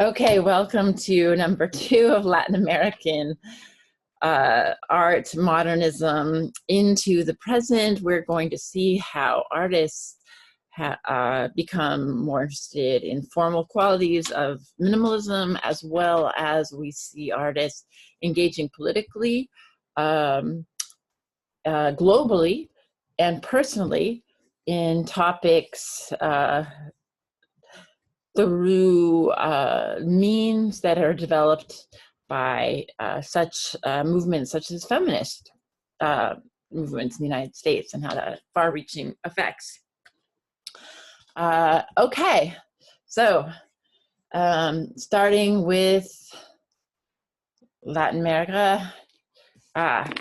Okay, welcome to number 2 of Latin American art, modernism into the present. We're going to see how artists become more interested in formal qualities of minimalism, as well as we see artists engaging politically, globally, and personally in topics through means that are developed by such movements such as feminist movements in the United States and how that far-reaching effects. Okay, so starting with Latin America, I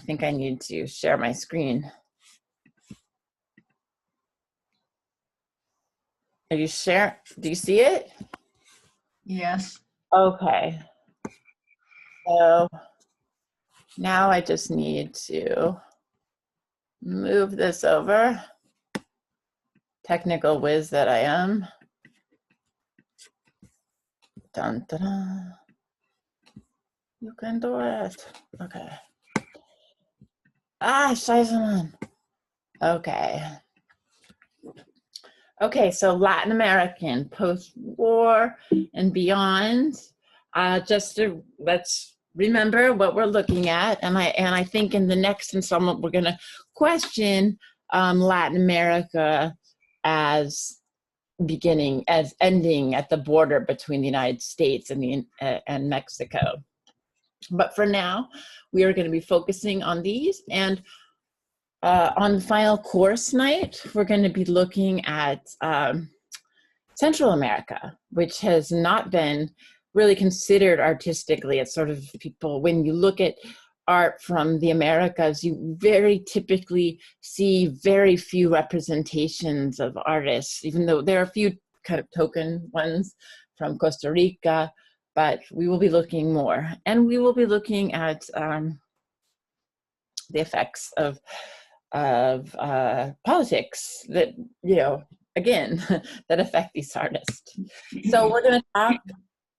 think I need to share my screen. Are you share? Do you see it? Yes. Okay. So now I just need to move this over. Technical whiz that I am. Dun, dun, dun. You can do it. Okay. Scheiße. Okay. Okay, so Latin American, post-war and beyond. Let's remember what we're looking at, and I think in the next installment we're going to question Latin America as ending at the border between the United States and Mexico. But for now, we are going to be focusing on these, and on the final course night, we're going to be looking at Central America, which has not been really considered artistically. It's sort of people, when you look at art from the Americas, you very typically see very few representations of artists, even though there are a few kind of token ones from Costa Rica, but we will be looking more. And we will be looking at the effects of politics that, again, that affect these artists. So we're going to talk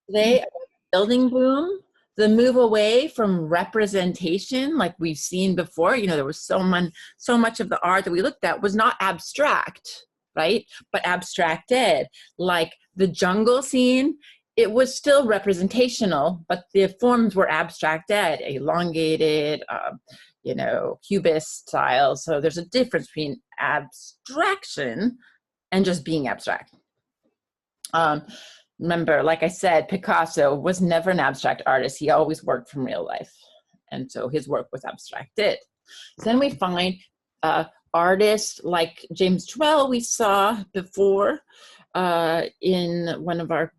today about building boom, the move away from representation like we've seen before. There was so much of the art that we looked at was not abstract, right? But abstracted, like the jungle scene. It was still representational, but the forms were abstracted, elongated, Cubist style. So there's a difference between abstraction and just being abstract. Remember, like I said, Picasso was never an abstract artist. He always worked from real life. And so his work was abstracted. So then we find artists like James Turrell, we saw before in one of our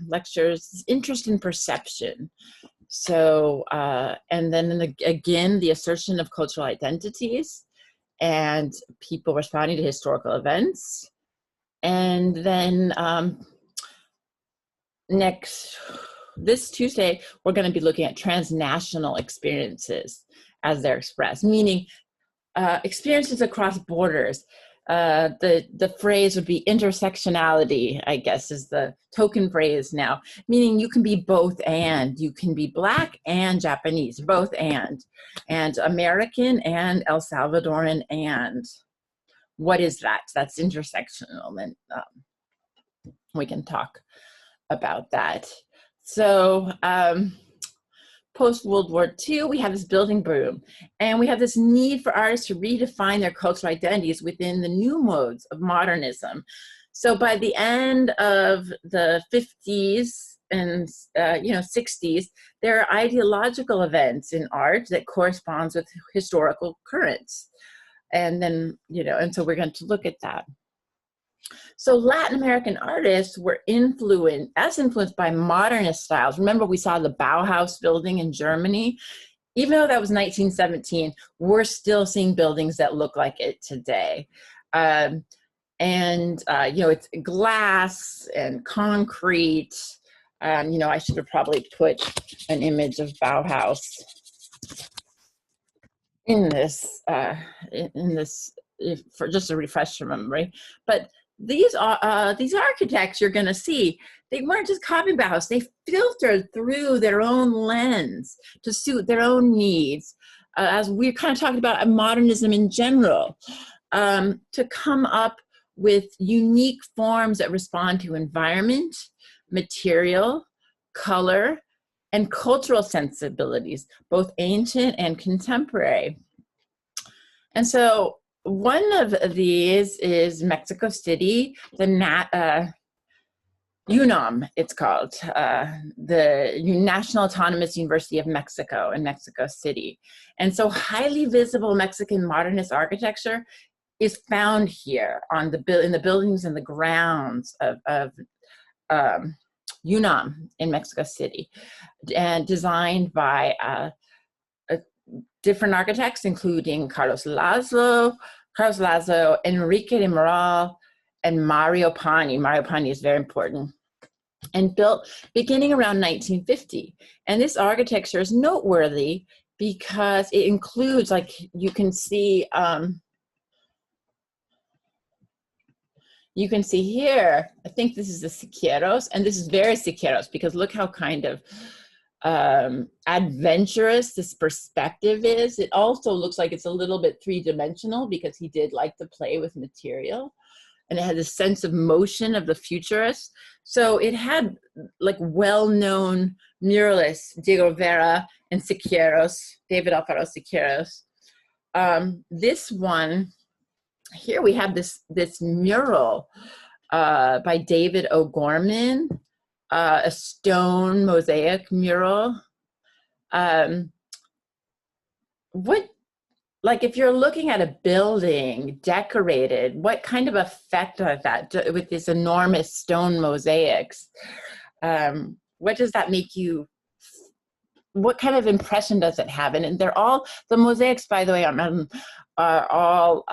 lectures, interest in perception. So, and then again, the assertion of cultural identities and people responding to historical events. And then this Tuesday, we're going to be looking at transnational experiences as they're expressed, meaning experiences across borders. The phrase would be intersectionality, I guess, is the token phrase now, meaning you can be both and. You can be Black and Japanese, both and American and El Salvadoran and. What is that? That's intersectional, and we can talk about that. So post-World War II, we have this building boom, and we have this need for artists to redefine their cultural identities within the new modes of modernism. So by the end of the 50s and 60s, there are ideological events in art that corresponds with historical currents. And then, and so we're going to look at that. So Latin American artists were influenced by modernist styles. Remember, we saw the Bauhaus building in Germany. Even though that was 1917, we're still seeing buildings that look like it today. It's glass and concrete. I should have probably put an image of Bauhaus in this, for just to refresh your memory. But these architects you're going to see, they weren't just copying Bauhaus. They filtered through their own lens to suit their own needs, as we're kind of talking about modernism in general, to come up with unique forms that respond to environment, material, color, and cultural sensibilities, both ancient and contemporary. And so one of these is Mexico City, the UNAM, it's called, the National Autonomous University of Mexico in Mexico City. And so highly visible Mexican modernist architecture is found here on in the buildings and the grounds of UNAM in Mexico City, and designed by different architects, including Carlos Lazo, Enrique de Moral, and Mario Pani. Mario Pani is very important. And built beginning around 1950. And this architecture is noteworthy because it includes, like you can see here, I think this is the Siqueiros, and this is very Siqueiros because look how kind of adventurous this perspective is. It also looks like it's a little bit three-dimensional because he did like to play with material, and it had a sense of motion of the futurist. So it had like well-known muralists, Diego Rivera and Siqueiros, David Alfaro Siqueiros. This one here, we have this mural by David O'Gorman, a stone mosaic mural. Like if you're looking at a building decorated, what kind of effect of that with these enormous stone mosaics? What does that make you, what kind of impression does it have? And they're all, the mosaics, by the way, are all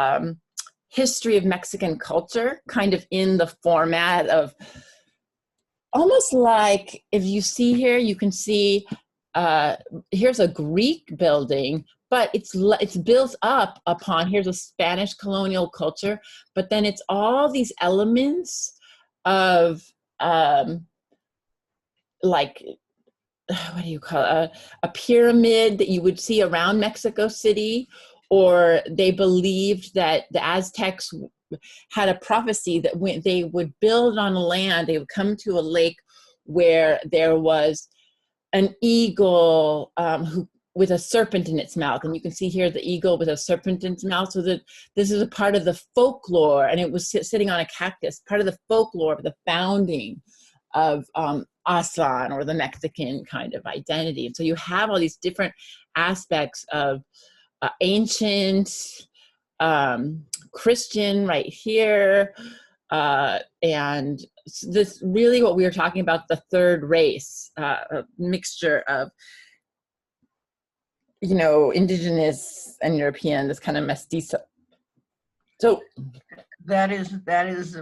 history of Mexican culture, kind of in the format of, almost like if you see here, you can see, here's a Greek building, but it's built up upon, here's a Spanish colonial culture, but then it's all these elements of like, what do you call it? A pyramid that you would see around Mexico City, or they believed that the Aztecs had a prophecy that when they would build on land, they would come to a lake where there was an eagle with a serpent in its mouth. And you can see here the eagle with a serpent in its mouth. So that this is a part of the folklore, and it was sitting on a cactus, part of the folklore of the founding of Aztlan, or the Mexican kind of identity. And so you have all these different aspects of ancient, Christian right here, and this really what we were talking about, the third race, a mixture of, you know, indigenous and European, this kind of mestizo. So that is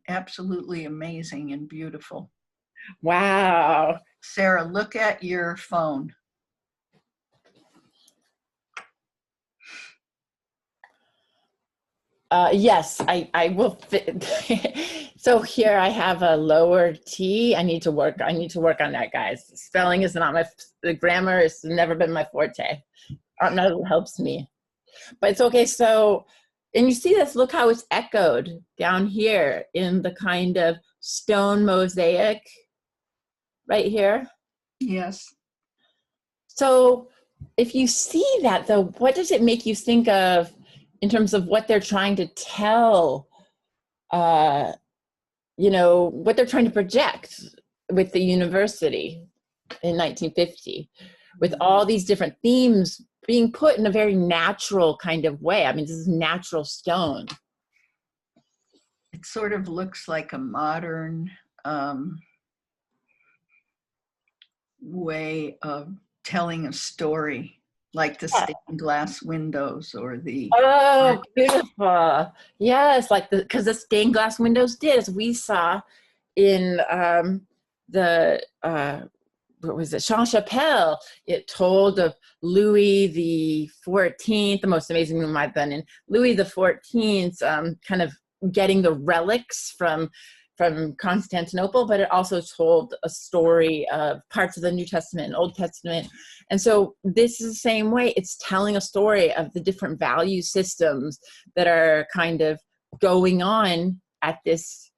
absolutely amazing and beautiful. Wow. Sarah, look at your phone. Yes, I will fit. So here I have a lower T. I need to work on that, guys. Spelling is not the grammar has never been my forte. Not helps me, but it's okay. So, and you see this, look how it's echoed down here in the kind of stone mosaic right here. Yes. So if you see that though, what does it make you think of in terms of what they're trying to tell, you know, what they're trying to project with the university in 1950, with all these different themes being put in a very natural kind of way. I mean, this is natural stone. It sort of looks like a modern way of telling a story, like the stained glass windows or the... Oh, beautiful. Yes, like because the stained glass windows did, as we saw in what was it, Chapelle. It told of Louis the 14th, the most amazing room I've been in, Louis the 14th's kind of getting the relics from Constantinople, but it also told a story of parts of the New Testament and Old Testament. And so this is the same way. It's telling a story of the different value systems that are kind of going on at this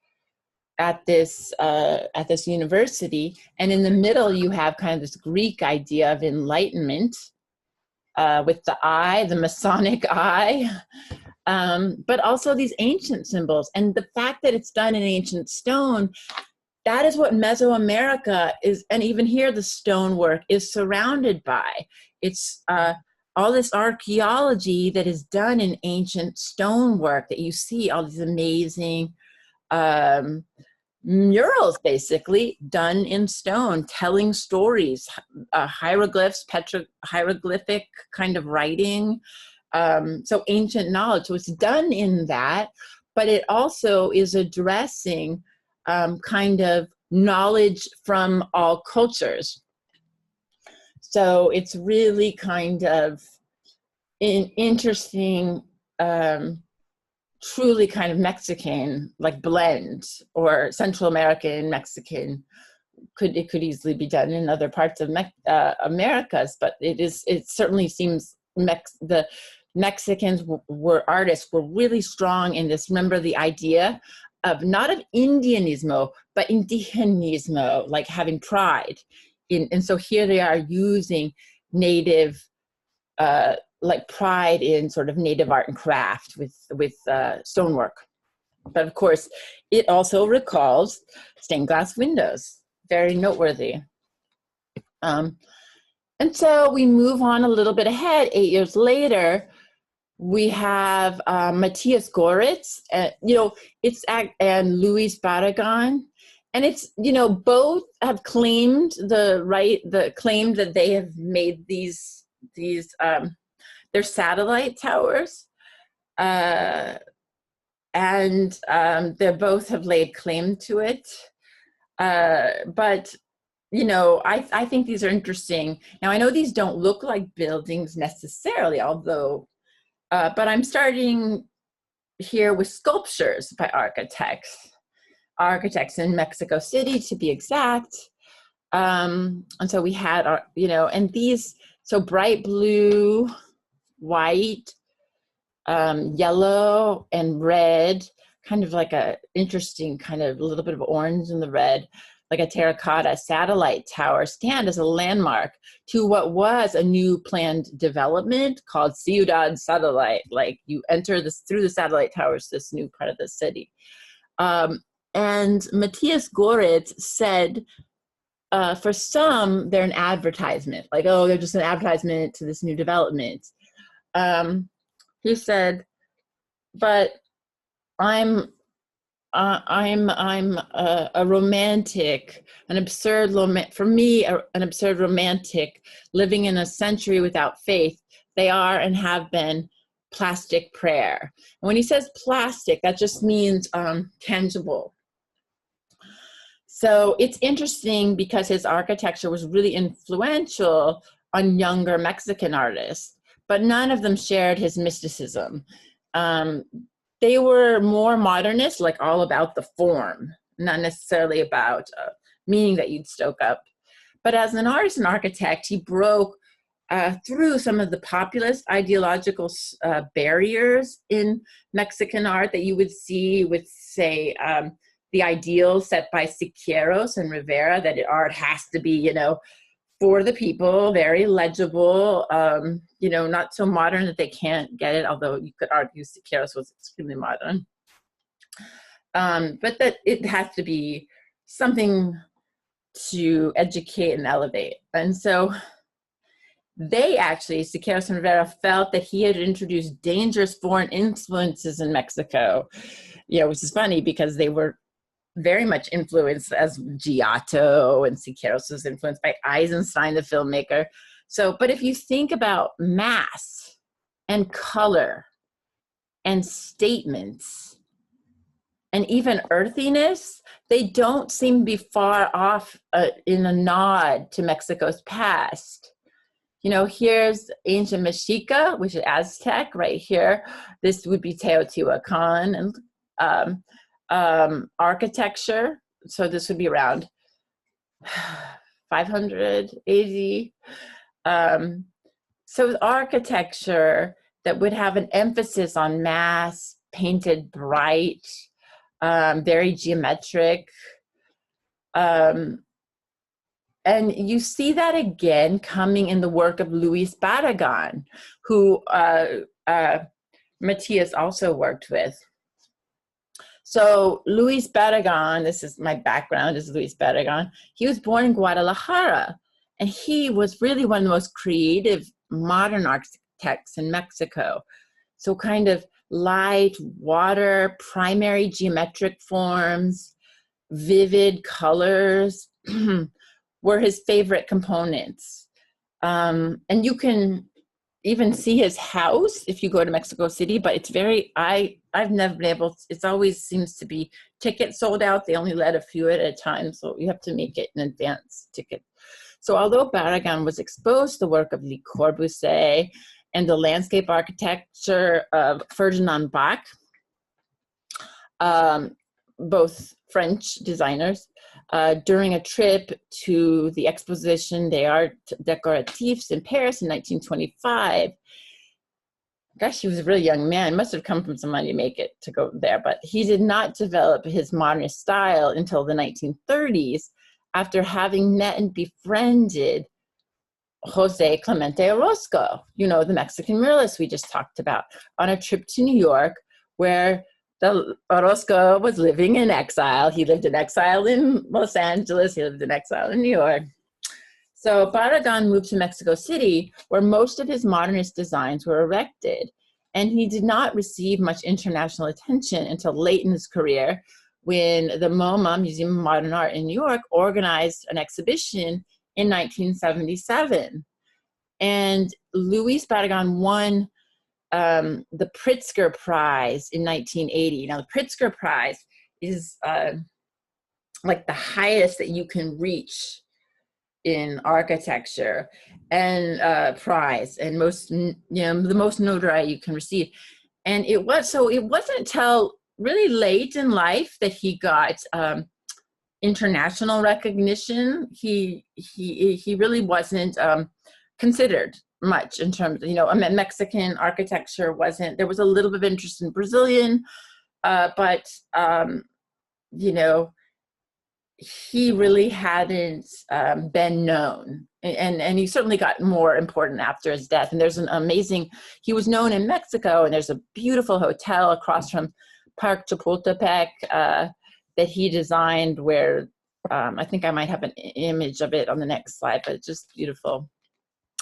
university. And in the middle, you have kind of this Greek idea of enlightenment with the eye, the Masonic eye. But also these ancient symbols. And the fact that it's done in ancient stone, that is what Mesoamerica is. And even here, the stonework is surrounded by. It's all this archaeology that is done in ancient stonework that you see, all these amazing murals, basically, done in stone, telling stories, hieroglyphs, hieroglyphic kind of writing. So ancient knowledge. So it's done in that, but it also is addressing kind of knowledge from all cultures. So it's really kind of an interesting, truly kind of Mexican, like blend, or Central American Mexican. It could easily be done in other parts of Americas, but it certainly seems the Mexicans artists were really strong in this. Remember the idea of not of Indianismo, but indigenismo, like having pride. And so here they are using native, like pride in sort of native art and craft with stonework. But of course, it also recalls stained glass windows, very noteworthy. And so we move on a little bit ahead. 8 years later, we have Matthias Goeritz, and Luis Barragan, and it's, both have claimed the claim that they have made these they're satellite towers, and they both have laid claim to it, but. I think these are interesting. Now, I know these don't look like buildings necessarily, although, but I'm starting here with sculptures by architects in Mexico City, to be exact. And so we had, and these, so bright blue, white, yellow, and red, kind of like a interesting kind of a little bit of orange in the red, like a terracotta satellite tower, stand as a landmark to what was a new planned development called Ciudad Satellite. Like you enter through the satellite towers, this new part of the city. And Matthias Goeritz said, for some, they're an advertisement. Like, oh, they're just an advertisement to this new development. He said, but I'm a romantic, an absurd romantic living in a century without faith. They are and have been plastic prayer. And when he says plastic, that just means tangible. So it's interesting because his architecture was really influential on younger Mexican artists, but none of them shared his mysticism. They were more modernist, like all about the form, not necessarily about meaning that you'd stoke up. But as an artist and architect, he broke through some of the populist ideological barriers in Mexican art that you would see with, say, the ideals set by Siqueiros and Rivera, that art has to be, for the people, very legible, not so modern that they can't get it, although you could argue Siqueiros was extremely modern. But that it has to be something to educate and elevate. And so they actually, Siqueiros and Rivera, felt that he had introduced dangerous foreign influences in Mexico, which is funny because they were very much influenced, as Giotto and Siqueiros was influenced by Eisenstein, the filmmaker. So, but if you think about mass and color and statements and even earthiness, they don't seem to be far off in a nod to Mexico's past. Here's ancient Mexica, which is Aztec right here. This would be Teotihuacan. And architecture. So this would be around 500 AD. So architecture that would have an emphasis on mass, painted bright, very geometric. And you see that again coming in the work of Luis Barragan, who Matthias also worked with. So Luis Barragan, this is my background, is Luis Barragan. He was born in Guadalajara, and he was really one of the most creative modern architects in Mexico. So kind of light, water, primary geometric forms, vivid colors were his favorite components. And you can even see his house if you go to Mexico City, but it's very, I've never been able to, it's always seems to be tickets sold out. They only let a few at a time, so you have to make it an advance ticket. So although Barragan was exposed to the work of Le Corbusier and the landscape architecture of Ferdinand Bach, both French designers, during a trip to the Exposition des Arts Décoratifs in Paris in 1925. Gosh, he was a really young man. He must have come from some money to make it to go there, but he did not develop his modernist style until the 1930s after having met and befriended Jose Clemente Orozco, you know, the Mexican muralist we just talked about, on a trip to New York where Orozco was living in exile. He lived in exile in Los Angeles. He lived in exile in New York. So Barragan moved to Mexico City, where most of his modernist designs were erected. And he did not receive much international attention until late in his career, when the MoMA, Museum of Modern Art in New York, organized an exhibition in 1977. And Luis Barragan won the Pritzker Prize in 1980. Now, the Pritzker Prize is like the highest that you can reach in architecture and prize, and most, you know, the most notoriety you can receive. And it wasn't until really late in life that he got international recognition. He really wasn't considered much in terms of, you know, I mean, Mexican architecture wasn't, there was a little bit of interest in Brazilian, but, you know, he really hadn't been known. And he certainly got more important after his death. And there's an amazing, he was known in Mexico, and there's a beautiful hotel across from Park Chapultepec that he designed where, I think I might have an image of it on the next slide, but it's just beautiful.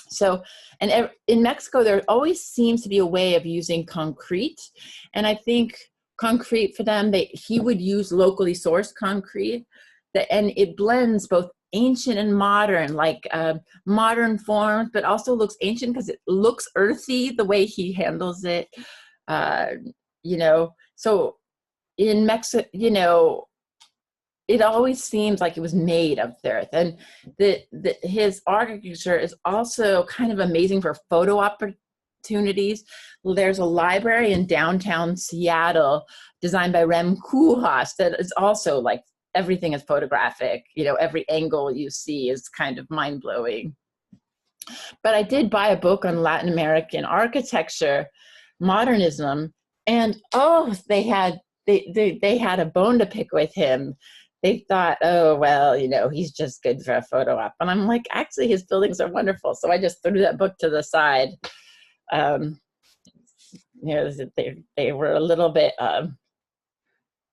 So, and in Mexico, there always seems to be a way of using concrete. And I think concrete for them, he would use locally sourced concrete, and it blends both ancient and modern, like modern forms, but also looks ancient because it looks earthy the way he handles it. You know, so in Mexico, you know, it always seems like it was made of the earth. And his architecture is also kind of amazing for photo opportunities. There's a library in downtown Seattle designed by Rem Koolhaas that is also like, everything is photographic. You know, every angle you see is kind of mind-blowing. But I did buy a book on Latin American architecture, modernism, and oh, they had a bone to pick with him. They thought, oh, well, you know, he's just good for a photo op. And I'm like, actually, his buildings are wonderful. So I just threw that book to the side. You know, they were a little bit, what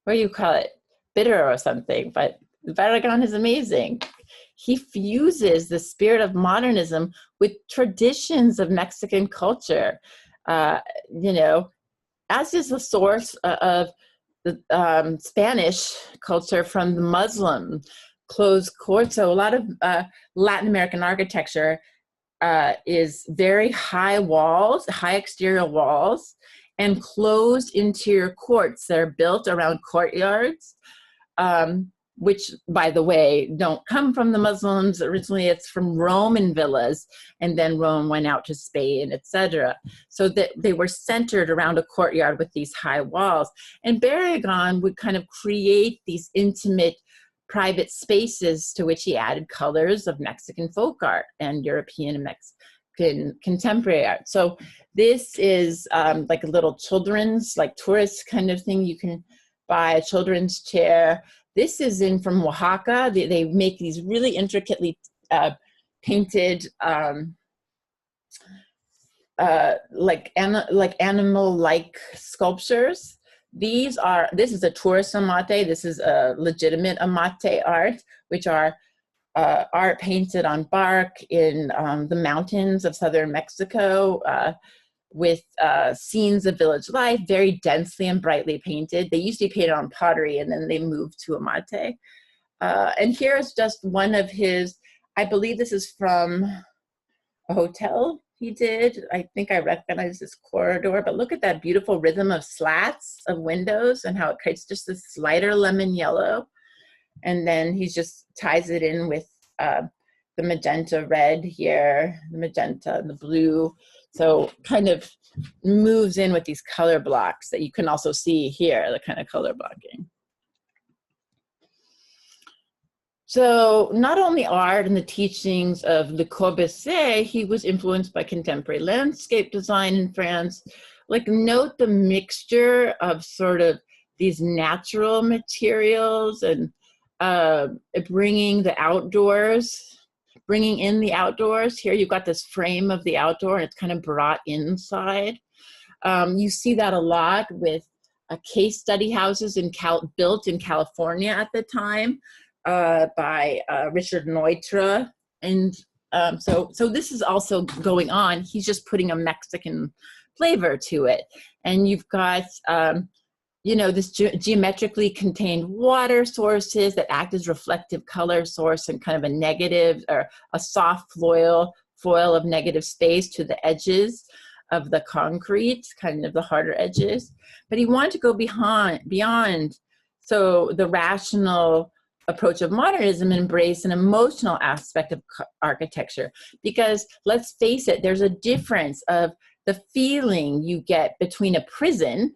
do you call it? Bitter or something, but Barragan is amazing. He fuses the spirit of modernism with traditions of Mexican culture, you know, as is the source of the Spanish culture from the Muslim closed court. So a lot of Latin American architecture is very high walls, high exterior walls, and closed interior courts that are built around courtyards. which, by the way, don't come from the Muslims. Originally, it's from Roman villas, and then Rome went out to Spain, etc. So that they were centered around a courtyard with these high walls. And Barragan would kind of create these intimate, private spaces to which he added colors of Mexican folk art and European and Mexican contemporary art. So this is like a little children's, like tourist kind of thing. You can buy a children's chair. This is from Oaxaca. They make these really intricately painted, like animal-like sculptures. This is a tourist amate. This is a legitimate amate art, which are art painted on bark in the mountains of southern Mexico, with scenes of village life, very densely and brightly painted. They used to be painted on pottery, and then they moved to amate. And here is just one of his, I believe this is from a hotel he did. I think I recognize this corridor, but look at that beautiful rhythm of slats of windows and how it creates just this lighter lemon yellow. And then he just ties it in with the magenta red here, the magenta and the blue. So kind of moves in with these color blocks that you can also see here, the kind of color blocking. So not only art and the teachings of Le Corbusier, he was influenced by contemporary landscape design in France. Like, note the mixture of sort of these natural materials and bringing in the outdoors. Here you've got this frame of the outdoor, and it's kind of brought inside. You see that a lot with case study houses built in California at the time by Richard Neutra. And so this is also going on. He's just putting a Mexican flavor to it. And you've got this geometrically contained water sources that act as reflective color source and kind of a negative or a soft foil of negative space to the edges of the concrete, kind of the harder edges. But he wanted to go beyond so the rational approach of modernism and embrace an emotional aspect of architecture. Because let's face it, there's a difference of the feeling you get between a prison,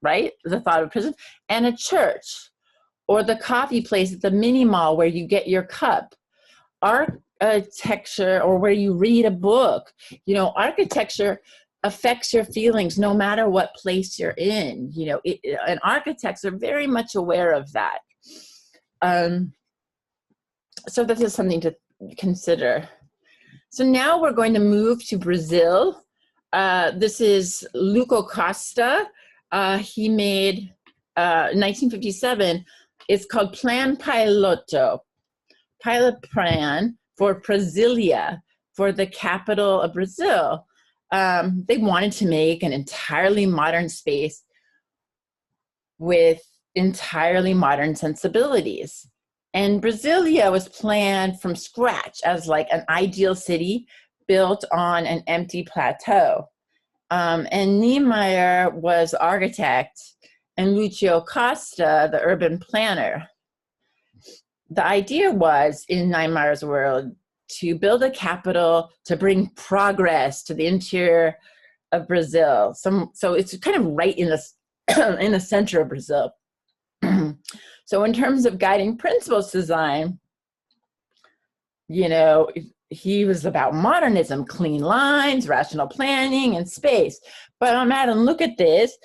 right? The thought of a prison, and a church, or the coffee place at the mini mall where you get your cup. Architecture, or where you read a book, architecture affects your feelings no matter what place you're in. And architects are very much aware of that. So this is something to consider. So now we're going to move to Brazil. This is Lúcio Costa. He made 1957. It's called Plan Piloto, pilot plan for Brasilia, for the capital of Brazil. They wanted to make an entirely modern space with entirely modern sensibilities. And Brasilia was planned from scratch as like an ideal city built on an empty plateau. And Niemeyer was architect and Lúcio Costa, the urban planner. The idea was, in Niemeyer's world, to build a capital to bring progress to the interior of Brazil. So it's kind of right in the center of Brazil. So in terms of guiding principles design, he was about modernism, clean lines, rational planning, and space. But Madam, look at this.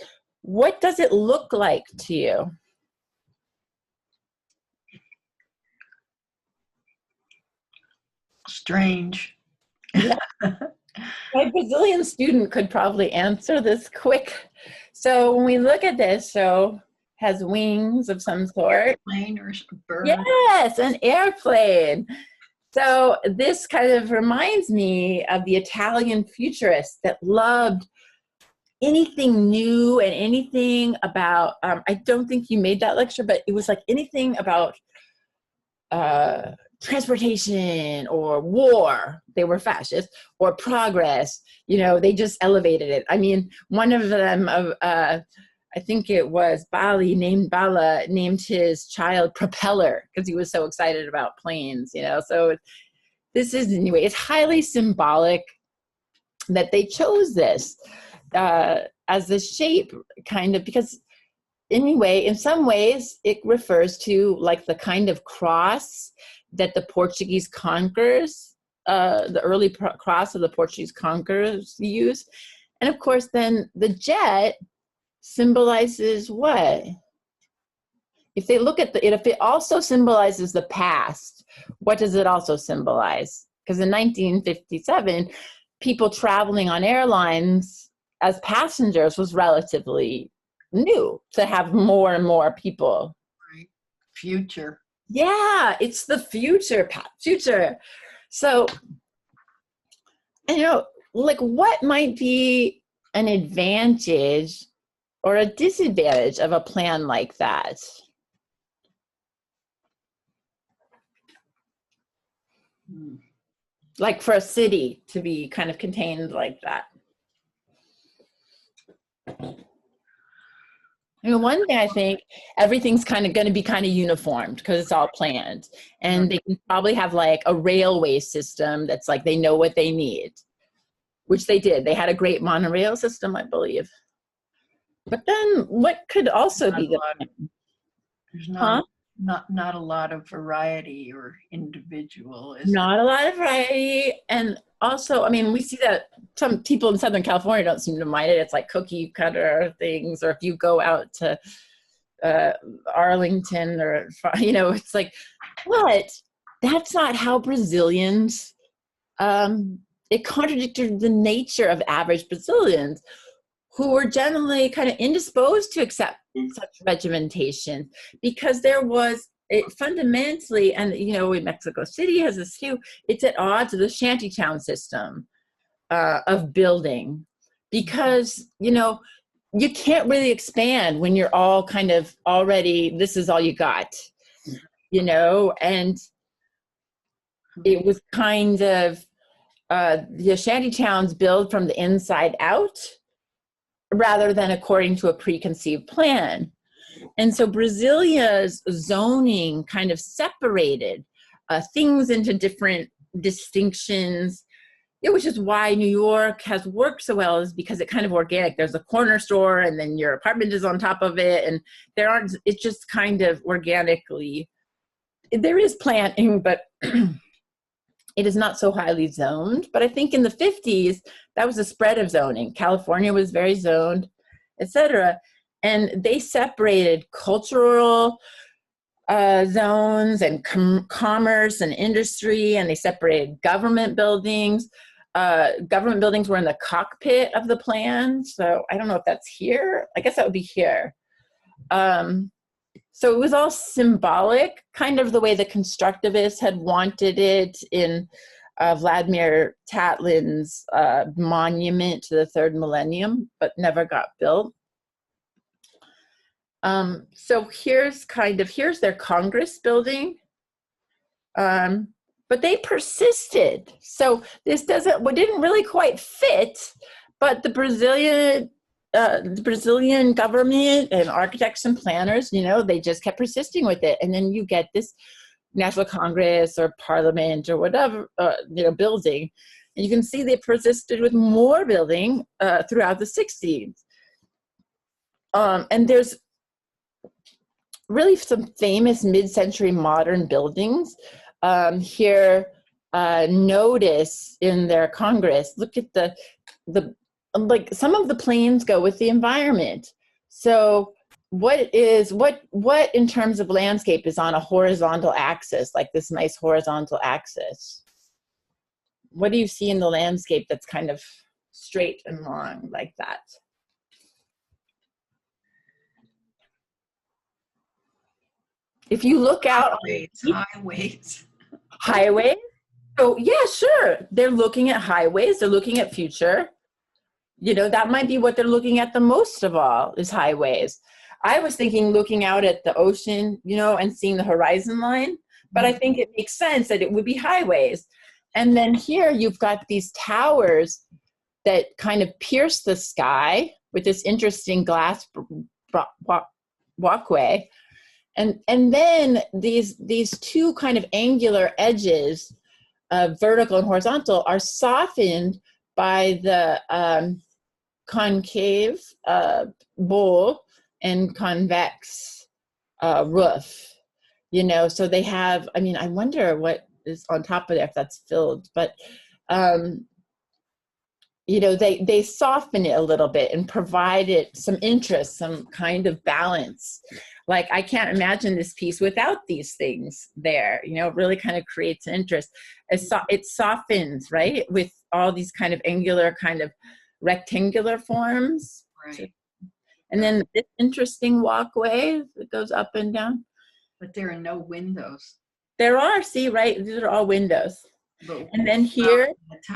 What does it look like to you? Strange. Yeah. My Brazilian student could probably answer this quick. So when we look at this, so has wings of some sort. Airplane or bird. Yes, an airplane. So this kind of reminds me of the Italian futurists that loved anything new and anything about, I don't think you made that lecture, but it was like anything about transportation or war. They were fascist, or progress. They just elevated it. I mean, one of them, I think it was Bala named his child Propeller because he was so excited about planes, you know. So this is, anyway, it's highly symbolic that they chose this as the shape, kind of, because anyway, in some ways it refers to like the kind of cross that the Portuguese conquerors, the early cross of the Portuguese conquerors used. And of course, then the jet symbolizes what? If they look at if it also symbolizes the past, what does it also symbolize? Because in 1957, people traveling on airlines as passengers was relatively new, to have more and more people. Right. Future. Yeah, it's the future. So, you know, like, what might be an advantage or a disadvantage of a plan like that? Like for a city to be kind of contained like that. I mean, one thing, I think everything's kind of going to be kind of uniformed because it's all planned, and they can probably have like a railway system that's like, they know what they need, which they did. They had a great monorail system, I believe. But then what could also be the plan? There's not a lot of variety or individual. Not a lot of variety. And also, I mean, we see that some people in Southern California don't seem to mind it. It's like cookie cutter things, or if you go out to Arlington, or, you know, it's like, but that's not how Brazilians, it contradicted the nature of average Brazilians, who were generally kind of indisposed to accept such regimentation, because there was, it fundamentally, and you know, Mexico City has this too, it's at odds with the shantytown system of building, because, you know, you can't really expand when you're all kind of already, this is all you got, you know. And it was kind of, the shantytowns build from the inside out rather than according to a preconceived plan. And so Brasilia's zoning kind of separated things into different distinctions, which is why New York has worked so well, is because it kind of organic. There's a corner store and then your apartment is on top of it. And there aren't, it's just kind of organically, there is planting, but it is not so highly zoned. But I think in the 50s, that was a spread of zoning. California was very zoned, etc. And they separated cultural zones and commerce and industry, and they separated government buildings. Government buildings were in the cockpit of the plan. So I don't know if that's here. I guess that would be here. So it was all symbolic, kind of the way the constructivists had wanted it in Vladimir Tatlin's monument to the third millennium, but never got built. So here's their Congress building, but they persisted. So this didn't really quite fit, but the Brazilian government and architects and planners, you know, they just kept persisting with it. And then you get this National Congress or Parliament or whatever, you know, building. And you can see they persisted with more building throughout the 60s. And there's really some famous mid-century modern buildings. Here, notice in their Congress, look at the like, some of the planes go with the environment. So what in terms of landscape is on a horizontal axis, like this nice horizontal axis? What do you see in the landscape that's kind of straight and long like that? If you look out, highways. So yeah, sure. They're looking at highways. They're looking at future. You know, that might be what they're looking at the most of all, is highways. I was thinking looking out at the ocean, you know, and seeing the horizon line, but I think it makes sense that it would be highways. And then here you've got these towers that kind of pierce the sky with this interesting glass walkway. And then these two kind of angular edges, vertical and horizontal, are softened by the concave bowl and convex roof. You know, so they have, I mean, I wonder what is on top of there, if that's filled, but you know, they soften it a little bit and provide it some interest, some kind of balance. Like, I can't imagine this piece without these things there. You know, it really kind of creates interest. It softens, right, with all these kind of angular, kind of rectangular forms. Right. And then this interesting walkway that goes up and down. But there are no windows. There are, see, right? These are all windows. But And then here,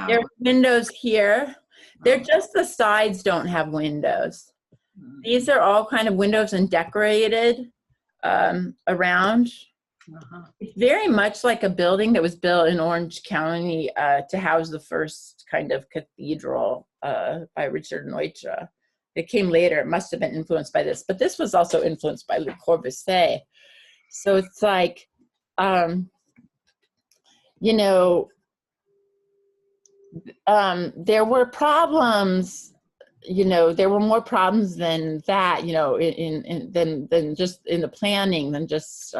there are windows here. They're Oh. just the sides don't have windows. Mhm. These are all kind of windows and decorated around. Uh-huh. It's very much like a building that was built in Orange County to house the first kind of cathedral by Richard Neutra. It came later. It must have been influenced by this, but this was also influenced by Le Corbusier. So it's like, you know, there were problems, you know, there were more problems than that, you know, than just in the planning, than just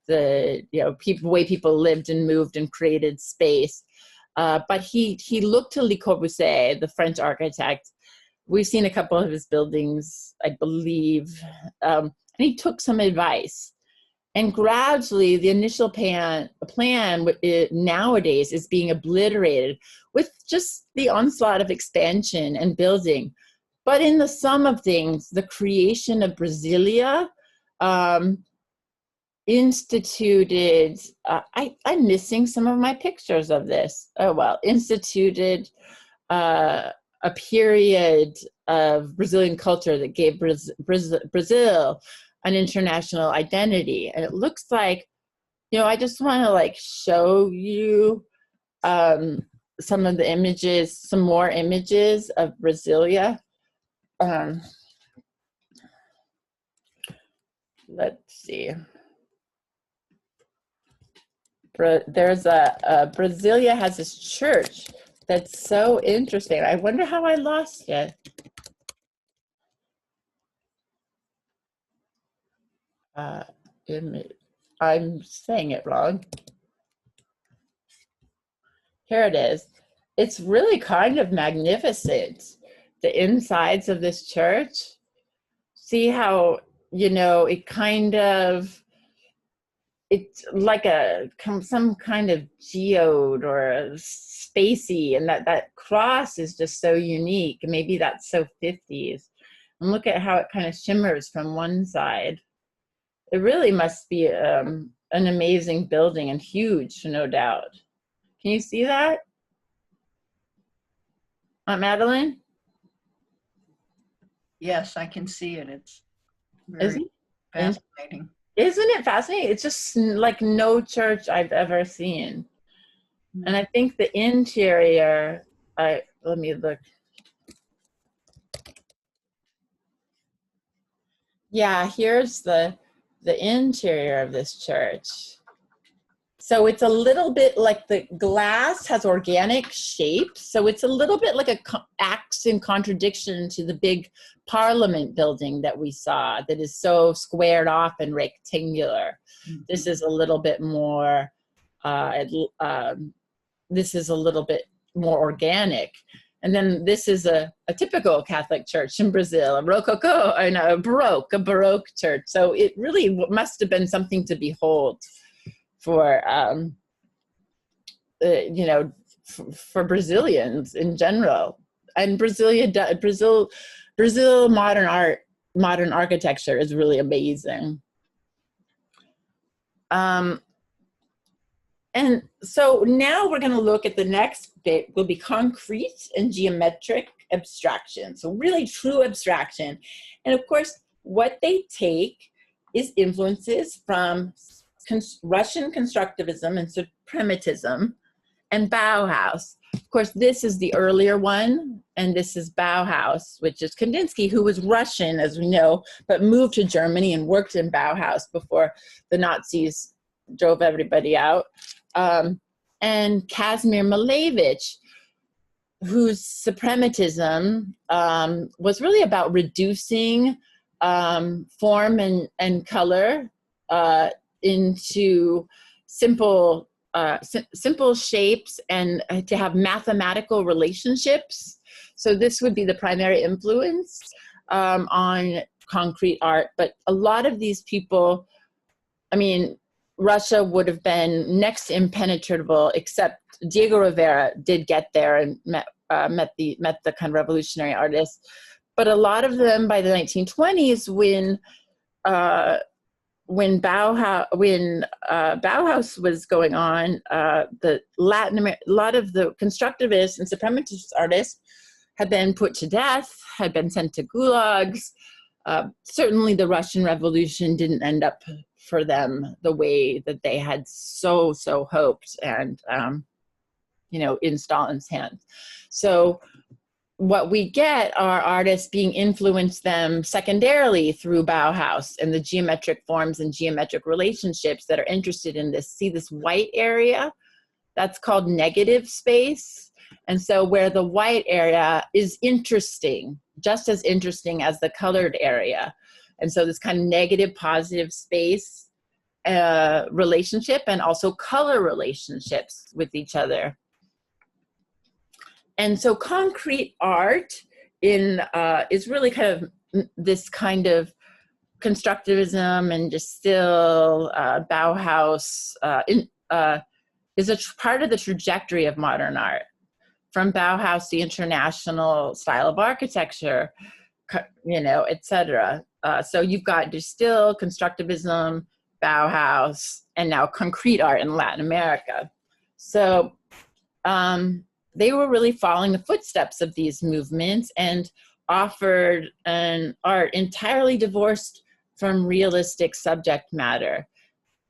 the, you know, way people lived and moved and created space. But he looked to Le Corbusier, the French architect. We've seen a couple of his buildings, I believe, and he took some advice. And gradually, the initial plan nowadays is being obliterated with just the onslaught of expansion and building. But in the sum of things, the creation of Brasilia instituted, I'm missing some of my pictures of this. Oh, well, instituted a period of Brazilian culture that gave Brazil an international identity. And it looks like, you know, I just want to like show you some of the images, some more images of Brasilia. Let's see. There's Brasilia has this church that's so interesting. I wonder how I lost it. I'm saying it wrong. Here it is. It's really kind of magnificent, the insides of this church. See how, you know, it kind of, it's like some kind of geode or a spacey, and that cross is just so unique. Maybe that's so 50s. And look at how it kind of shimmers from one side. It really must be an amazing building and huge, no doubt. Can you see that, Aunt Madeline? Yes, I can see it. It's very fascinating. Isn't it fascinating? It's just like no church I've ever seen. And I think the interior, let me look. Yeah, here's the interior of this church. So it's a little bit like the glass has organic shape. So it's a little bit like acts in contradiction to the big Parliament building that we saw that is so squared off and rectangular. Mm-hmm. This is a little bit more, this is a little bit more organic. And then this is a typical Catholic church in Brazil, a Rococo, and a Baroque church. So it really must have been something to behold for, you know, for Brazilians in general. And Brazil modern architecture is really amazing. And so now we're going to look at the next bit will be concrete and geometric abstraction. So really true abstraction. And of course, what they take is influences from Russian constructivism and suprematism and Bauhaus. Of course, this is the earlier one, and this is Bauhaus, which is Kandinsky, who was Russian, as we know, but moved to Germany and worked in Bauhaus before the Nazis drove everybody out. And Kazimir Malevich, whose suprematism was really about reducing form and color into simple shapes and to have mathematical relationships. So this would be the primary influence on concrete art. But a lot of these people, I mean, Russia would have been next impenetrable, except Diego Rivera did get there and met the kind of revolutionary artists. But a lot of them by the 1920s, when Bauhaus was going on, a lot of the constructivist and suprematist artists had been put to death, had been sent to gulags. Certainly the Russian Revolution didn't end up for them the way that they had so hoped, and in Stalin's hands. So what we get are artists being influenced them secondarily through Bauhaus and the geometric forms and geometric relationships that are interested in this. See this white area? That's called negative space. And so where the white area is interesting, just as interesting as the colored area. And so this kind of negative positive space relationship, and also color relationships with each other. And so concrete art is really kind of this kind of constructivism and just still Bauhaus is a part of the trajectory of modern art. From Bauhaus, the international style of architecture, et cetera. So you've got just still constructivism, Bauhaus, and now concrete art in Latin America. So they were really following the footsteps of these movements and offered an art entirely divorced from realistic subject matter,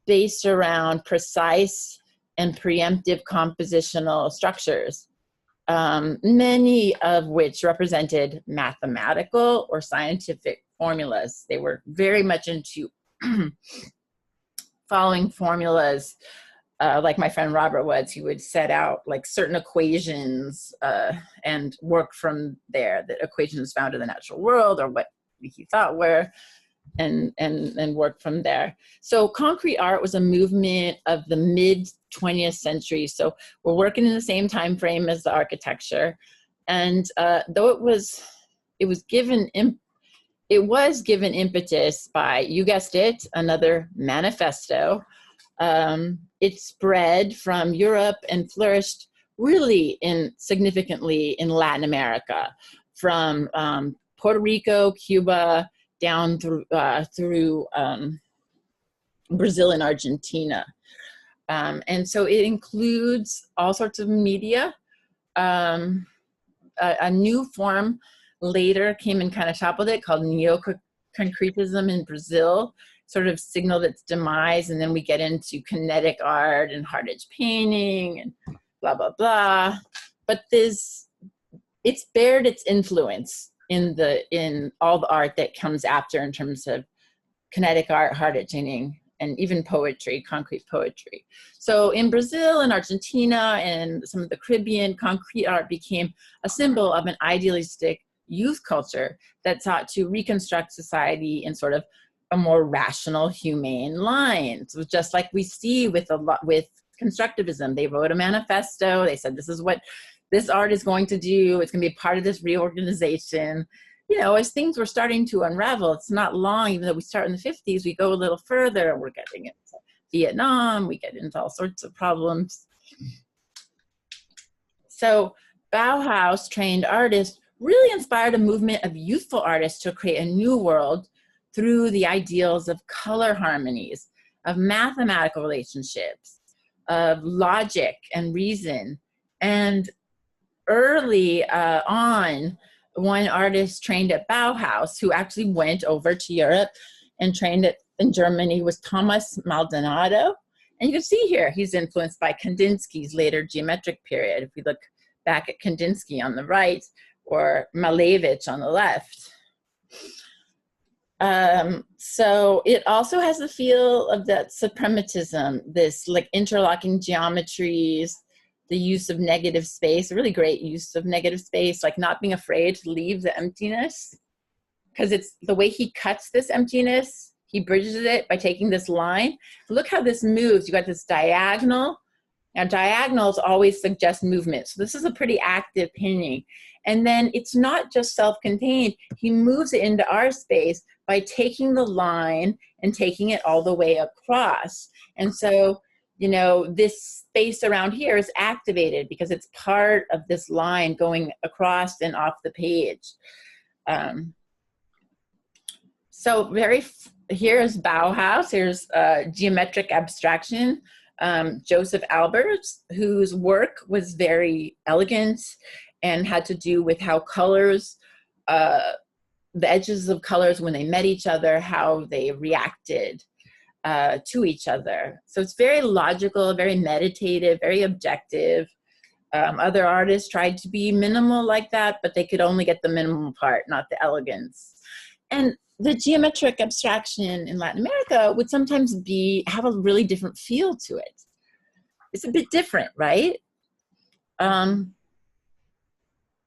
based around precise and preemptive compositional structures, many of which represented mathematical or scientific formulas. They were very much into following formulas, like my friend Robert was. He would set out like certain equations and work from there, the equations found in the natural world or what he thought were, and work from there. So concrete art was a movement of the mid 20th century. So we're working in the same time frame as the architecture. And though it was given impetus by, you guessed it, another manifesto. It spread from Europe and flourished really significantly in Latin America, from Puerto Rico, Cuba, down through Brazil and Argentina. And so it includes all sorts of media. A new form later came and kind of toppled it, called neo-concretism in Brazil, sort of signaled its demise. And then we get into kinetic art and hard edge painting and blah, blah, blah. But it's bared its influence in all the art that comes after, in terms of kinetic art, hard edging, and even poetry, concrete poetry. So in Brazil and Argentina and some of the Caribbean, concrete art became a symbol of an idealistic youth culture that sought to reconstruct society in sort of a more rational, humane line. So just like we see with constructivism, they wrote a manifesto. They said, this is what this art is going to do. It's going to be part of this reorganization. As things were starting to unravel, it's not long, even though we start in the 50s, we go a little further. We're getting into Vietnam, we get into all sorts of problems. So Bauhaus trained artists really inspired a movement of youthful artists to create a new world through the ideals of color harmonies, of mathematical relationships, of logic and reason. And early on, one artist trained at Bauhaus, who actually went over to Europe and trained in Germany, was Thomas Maldonado. And you can see here, he's influenced by Kandinsky's later geometric period. If we look back at Kandinsky on the right, or Malevich on the left. So it also has the feel of that suprematism, this like interlocking geometries, the use of negative space, a really great use of negative space, like not being afraid to leave the emptiness, because it's the way he cuts this emptiness, he bridges it by taking this line. Look how this moves. You got this diagonal. Now diagonals always suggest movement. So this is a pretty active painting. And then it's not just self-contained. He moves it into our space by taking the line and taking it all the way across. And so, you know, this space around here is activated because it's part of this line going across and off the page. So here's Bauhaus, here's geometric abstraction. Joseph Albers, whose work was very elegant and had to do with how colors, the edges of colors when they met each other, how they reacted to each other. So it's very logical, very meditative, very objective. Other artists tried to be minimal like that, but they could only get the minimal part, not the elegance. And the geometric abstraction in Latin America would sometimes have a really different feel to it. It's a bit different, right?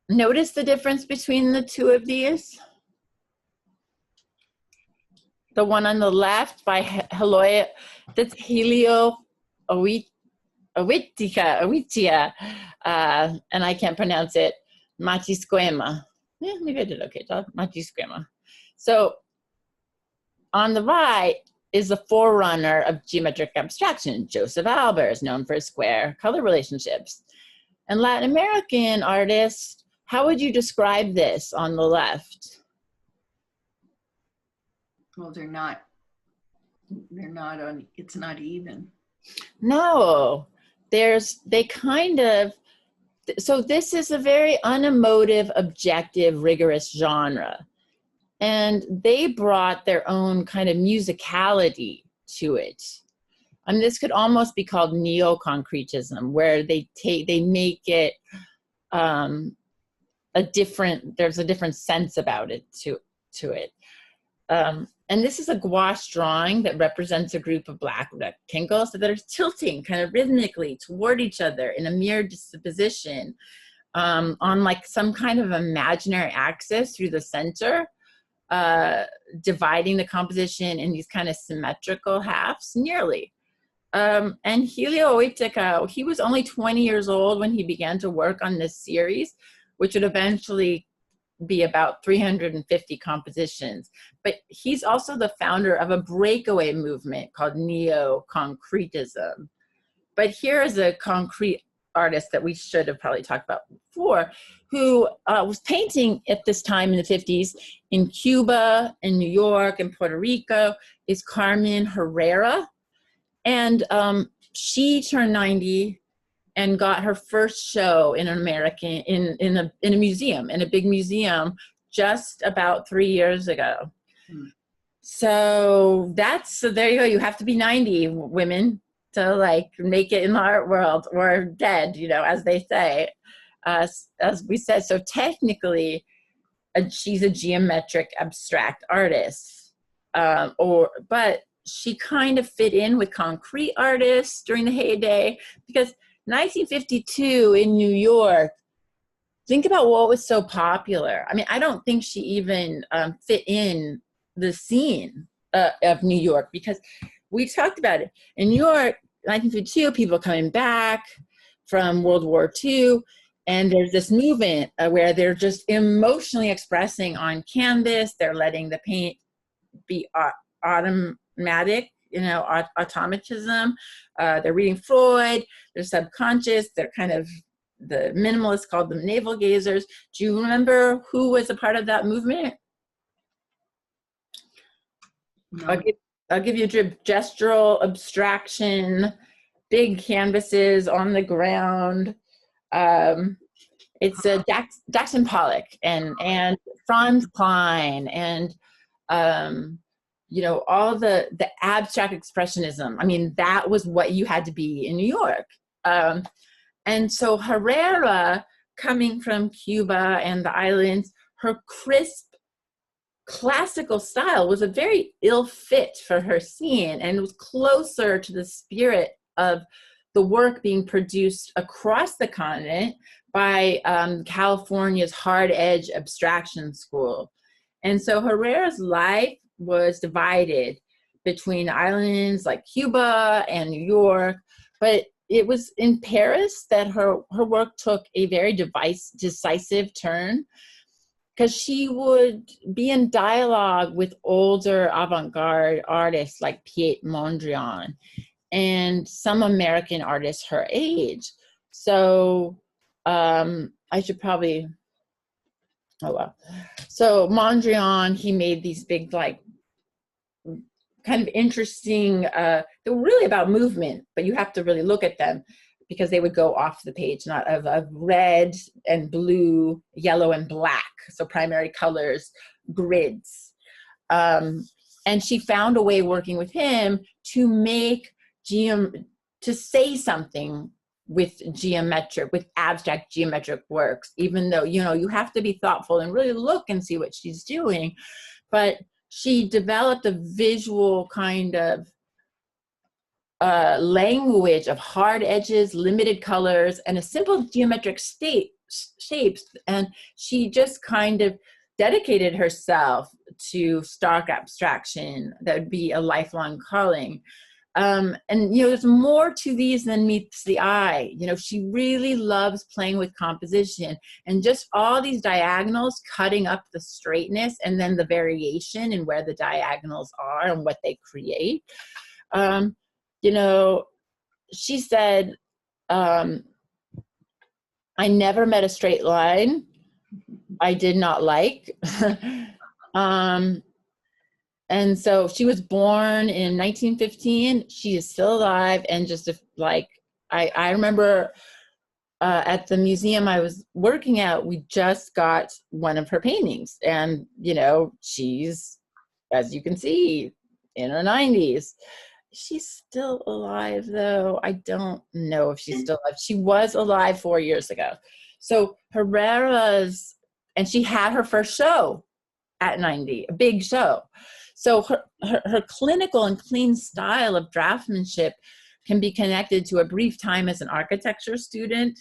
Notice the difference between the two of these? The one on the left by Heloia, that's Helio Owitia, and I can't pronounce it, Matisquema. Yeah, maybe I did okay, Matisquema. So on the right is the forerunner of geometric abstraction, Joseph Albers, known for his square color relationships. And Latin American artists, how would you describe this on the left? Well, it's not even. No, so this is a very unemotive, objective, rigorous genre. And they brought their own kind of musicality to it. And this could almost be called neo-concretism, where they make it there's a different sense about it to it. And this is a gouache drawing that represents a group of black rectangles that are tilting kind of rhythmically toward each other in a mirror disposition on like some kind of imaginary axis through the center, dividing the composition in these kind of symmetrical halves, nearly. And Helio Owitia, he was only 20 years old when he began to work on this series, which would eventually be about 350 compositions. But he's also the founder of a breakaway movement called neo-concretism. But here is a concrete artist that we should have probably talked about before, who was painting at this time in the 50s in Cuba, in New York, in Puerto Rico, is Carmen Herrera. And she turned 90 and got her first show in an American, in a museum, in a big museum, just about 3 years ago. So there you go. You have to be 90, women, to like make it in the art world, or dead, you know, as they say. As we said, so technically, she's a geometric abstract artist, but she kind of fit in with concrete artists during the heyday, because 1952 in New York, think about what was so popular. I mean, I don't think she even fit in the scene of New York, because we talked about it. In New York, 1952, people coming back from World War II, and there's this movement where they're just emotionally expressing on canvas. They're letting the paint be automatic, you know, automatism. They're reading Freud, they're subconscious, they're kind of, the minimalists called them navel gazers. Do you remember who was a part of that movement? No. I'll give you a gestural abstraction, big canvases on the ground. It's Jackson Pollock and Franz Klein and you know, all the abstract expressionism. I mean, that was what you had to be in New York. And so Herrera coming from Cuba and the islands, her crisp classical style was a very ill fit for her scene, and it was closer to the spirit of the work being produced across the continent by California's hard edge abstraction school. And so Herrera's life was divided between islands like Cuba and New York, but it was in Paris that her work took a very decisive turn, because she would be in dialogue with older avant-garde artists like Piet Mondrian and some American artists her age. So I should probably, oh well. So Mondrian, he made these big, like, kind of interesting, they were really about movement, but you have to really look at them because they would go off the page, not of red and blue, yellow and black, so primary colors, grids. And she found a way working with him to make to say something with abstract geometric works, even though, you know, you have to be thoughtful and really look and see what she's doing. But she developed a visual kind of language of hard edges, limited colors, and a simple geometric shapes. And she just kind of dedicated herself to stark abstraction that would be a lifelong calling. And, you know, there's more to these than meets the eye. You know, she really loves playing with composition, and just all these diagonals cutting up the straightness, and then the variation in where the diagonals are and what they create. You know, she said, I never met a straight line I did not like. And so she was born in 1915. She is still alive, and just like, I remember at the museum I was working at, we just got one of her paintings, and, you know, she's, as you can see, in her 90s. She's still alive, though. I don't know if she's still alive. She was alive 4 years ago. So Herrera's, and she had her first show at 90, a big show. So her clinical and clean style of draftsmanship can be connected to a brief time as an architecture student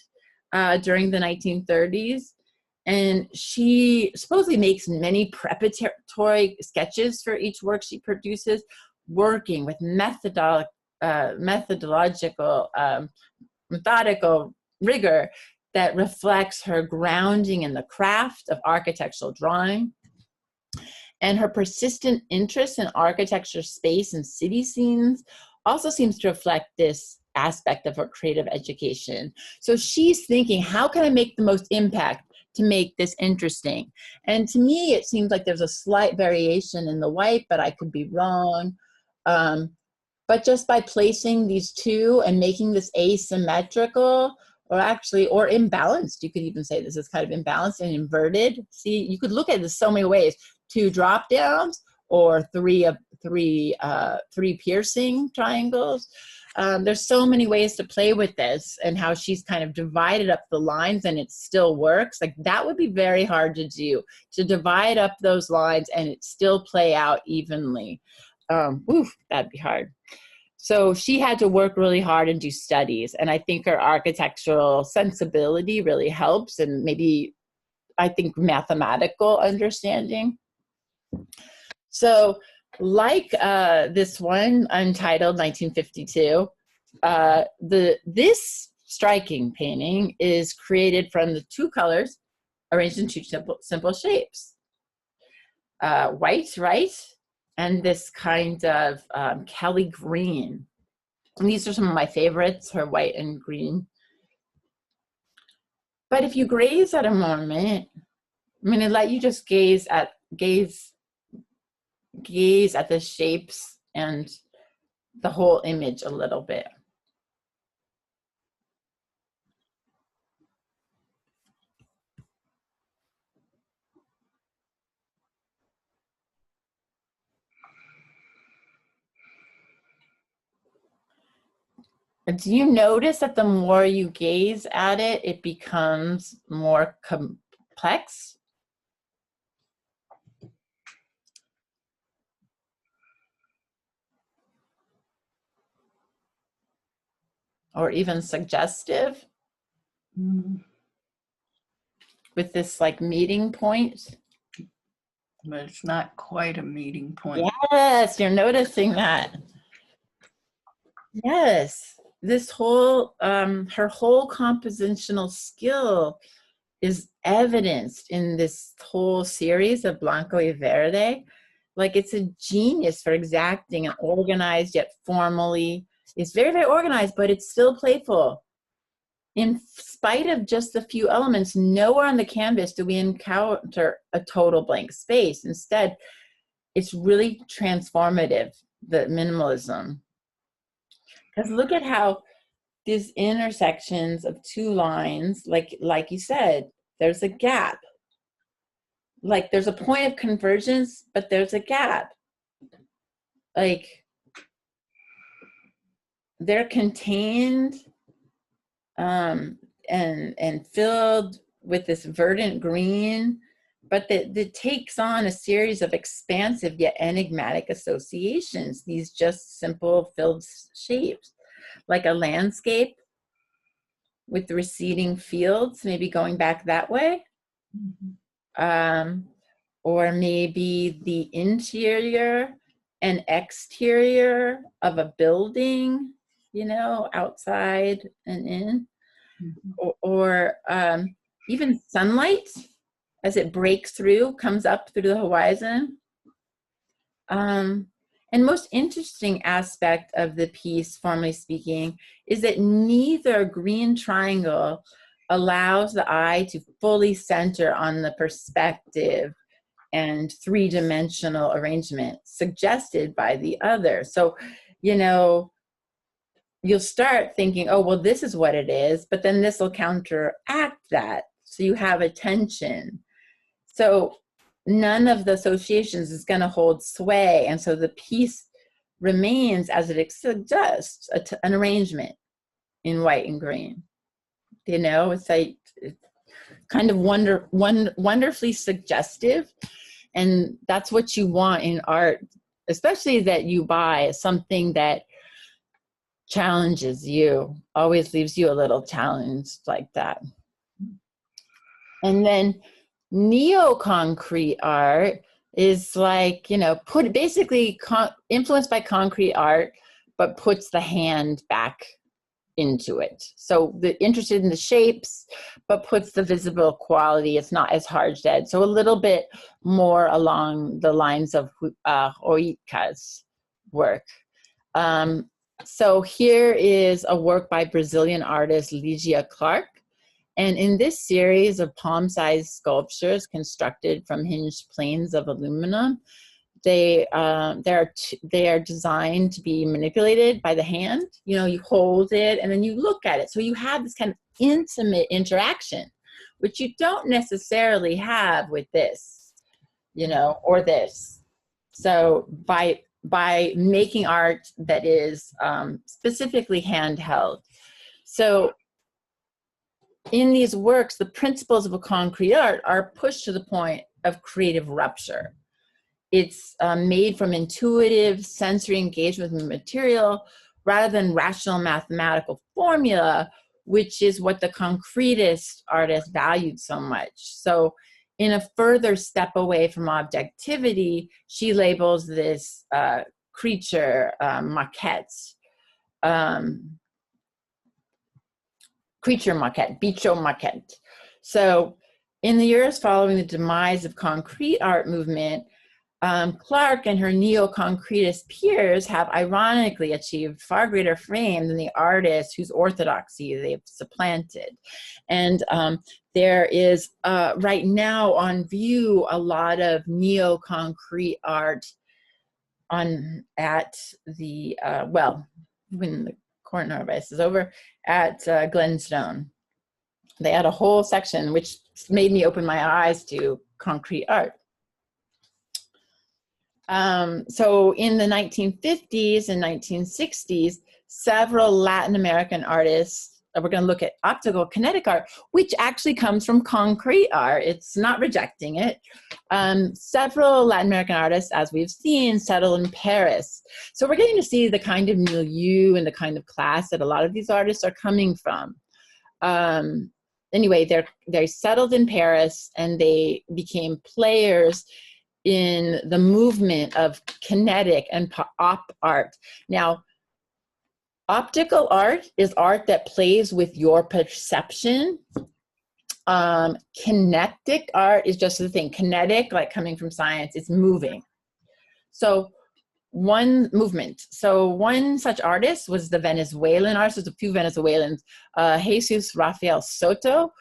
during the 1930s. And she supposedly makes many preparatory sketches for each work she produces, working with methodical rigor that reflects her grounding in the craft of architectural drawing. And her persistent interest in architecture, space, and city scenes also seems to reflect this aspect of her creative education. So she's thinking, how can I make the most impact to make this interesting? And to me, it seems like there's a slight variation in the white, but I could be wrong. But just by placing these two and making this asymmetrical, or imbalanced, you could even say this is kind of imbalanced and inverted. See, you could look at this so many ways: 2 drop downs, or three piercing triangles. There's so many ways to play with this, and how she's kind of divided up the lines and it still works. Like, that would be very hard to do, to divide up those lines and it still play out evenly. That'd be hard. So she had to work really hard and do studies. And I think her architectural sensibility really helps, and maybe, I think, mathematical understanding. So like this one, entitled 1952, this striking painting is created from the 2 colors arranged in 2 simple shapes. White, right? And this kind of Kelly green. And these are some of my favorites, her white and green. But if you graze at a moment, I'm going to let you just gaze at the shapes and the whole image a little bit. Do you notice that the more you gaze at it, it becomes more complex? Or even suggestive with this like meeting point? But it's not quite a meeting point. Yes, you're noticing that. Yes, this whole, her whole compositional skill is evidenced in this whole series of Blanco y Verde. Like, it's a genius for exacting and organized yet formally. It's very, very organized, but it's still playful. In spite of just a few elements, nowhere on the canvas do we encounter a total blank space. Instead, it's really transformative, the minimalism. Because look at how these intersections of two lines, like you said, there's a gap. Like, there's a point of convergence, but there's a gap. Like, they're contained and filled with this verdant green, but that takes on a series of expansive yet enigmatic associations, these just simple filled shapes, like a landscape with the receding fields, maybe going back that way. Or maybe the interior and exterior of a building, you know, outside and in. Or even sunlight as it breaks through, comes up through the horizon. And most interesting aspect of the piece, formally speaking, is that neither green triangle allows the eye to fully center on the perspective and three-dimensional arrangement suggested by the other. So, you know, you'll start thinking, oh, well, this is what it is, but then this will counteract that. So you have a tension. So none of the associations is going to hold sway. And so the piece remains as it suggests, an arrangement in white and green. You know, it's like it's kind of wonderfully suggestive. And that's what you want in art, especially that you buy, something that challenges you, always leaves you a little challenged like that. And then neo-concrete art is like, you know, basically influenced by concrete art, but puts the hand back into it. So interested in the shapes, but puts the visible quality. It's not as hard-edged. So a little bit more along the lines of Oitka's work. So here is a work by Brazilian artist Ligia Clark. And in this series of palm-sized sculptures constructed from hinged planes of aluminum, they are designed to be manipulated by the hand. You know, you hold it and then you look at it. So you have this kind of intimate interaction, which you don't necessarily have with this, you know, or this. So by making art that is specifically handheld. So in these works, the principles of a concrete art are pushed to the point of creative rupture. It's made from intuitive sensory engagement with the material rather than rational mathematical formula, which is what the concretist artist valued so much. So in a further step away from objectivity, she labels this creature maquette, creature maquette, bicho maquette. So in the years following the demise of concrete art movement, Clark and her neo-concretist peers have ironically achieved far greater fame than the artists whose orthodoxy they've supplanted. And there is right now on view a lot of neo-concrete art at the, well, when the coronavirus is over, at Glenstone. They had a whole section which made me open my eyes to concrete art. So in the 1950s and 1960s, several Latin American artists, we're going to look at optical kinetic art, which actually comes from concrete art. It's not rejecting it. Several Latin American artists, as we've seen, settled in Paris. So we're getting to see the kind of milieu and the kind of class that a lot of these artists are coming from. Anyway, they settled in Paris and they became players in the movement of kinetic and op art. Now, optical art is art that plays with your perception. Kinetic art is just the thing. Kinetic, like coming from science, is moving. So one such artist was the Venezuelan artist. There's a few Venezuelans. Jesus Rafael Soto,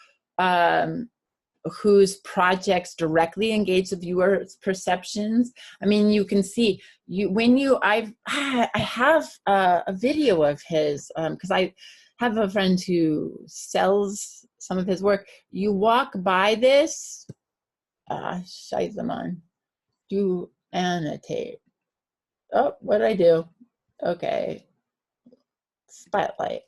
whose projects directly engage the viewer's perceptions. I mean, you can see I have a video of his, because I have a friend who sells some of his work. You walk by this, Scheißemann, do annotate. Oh, what did I do? Okay, spotlight.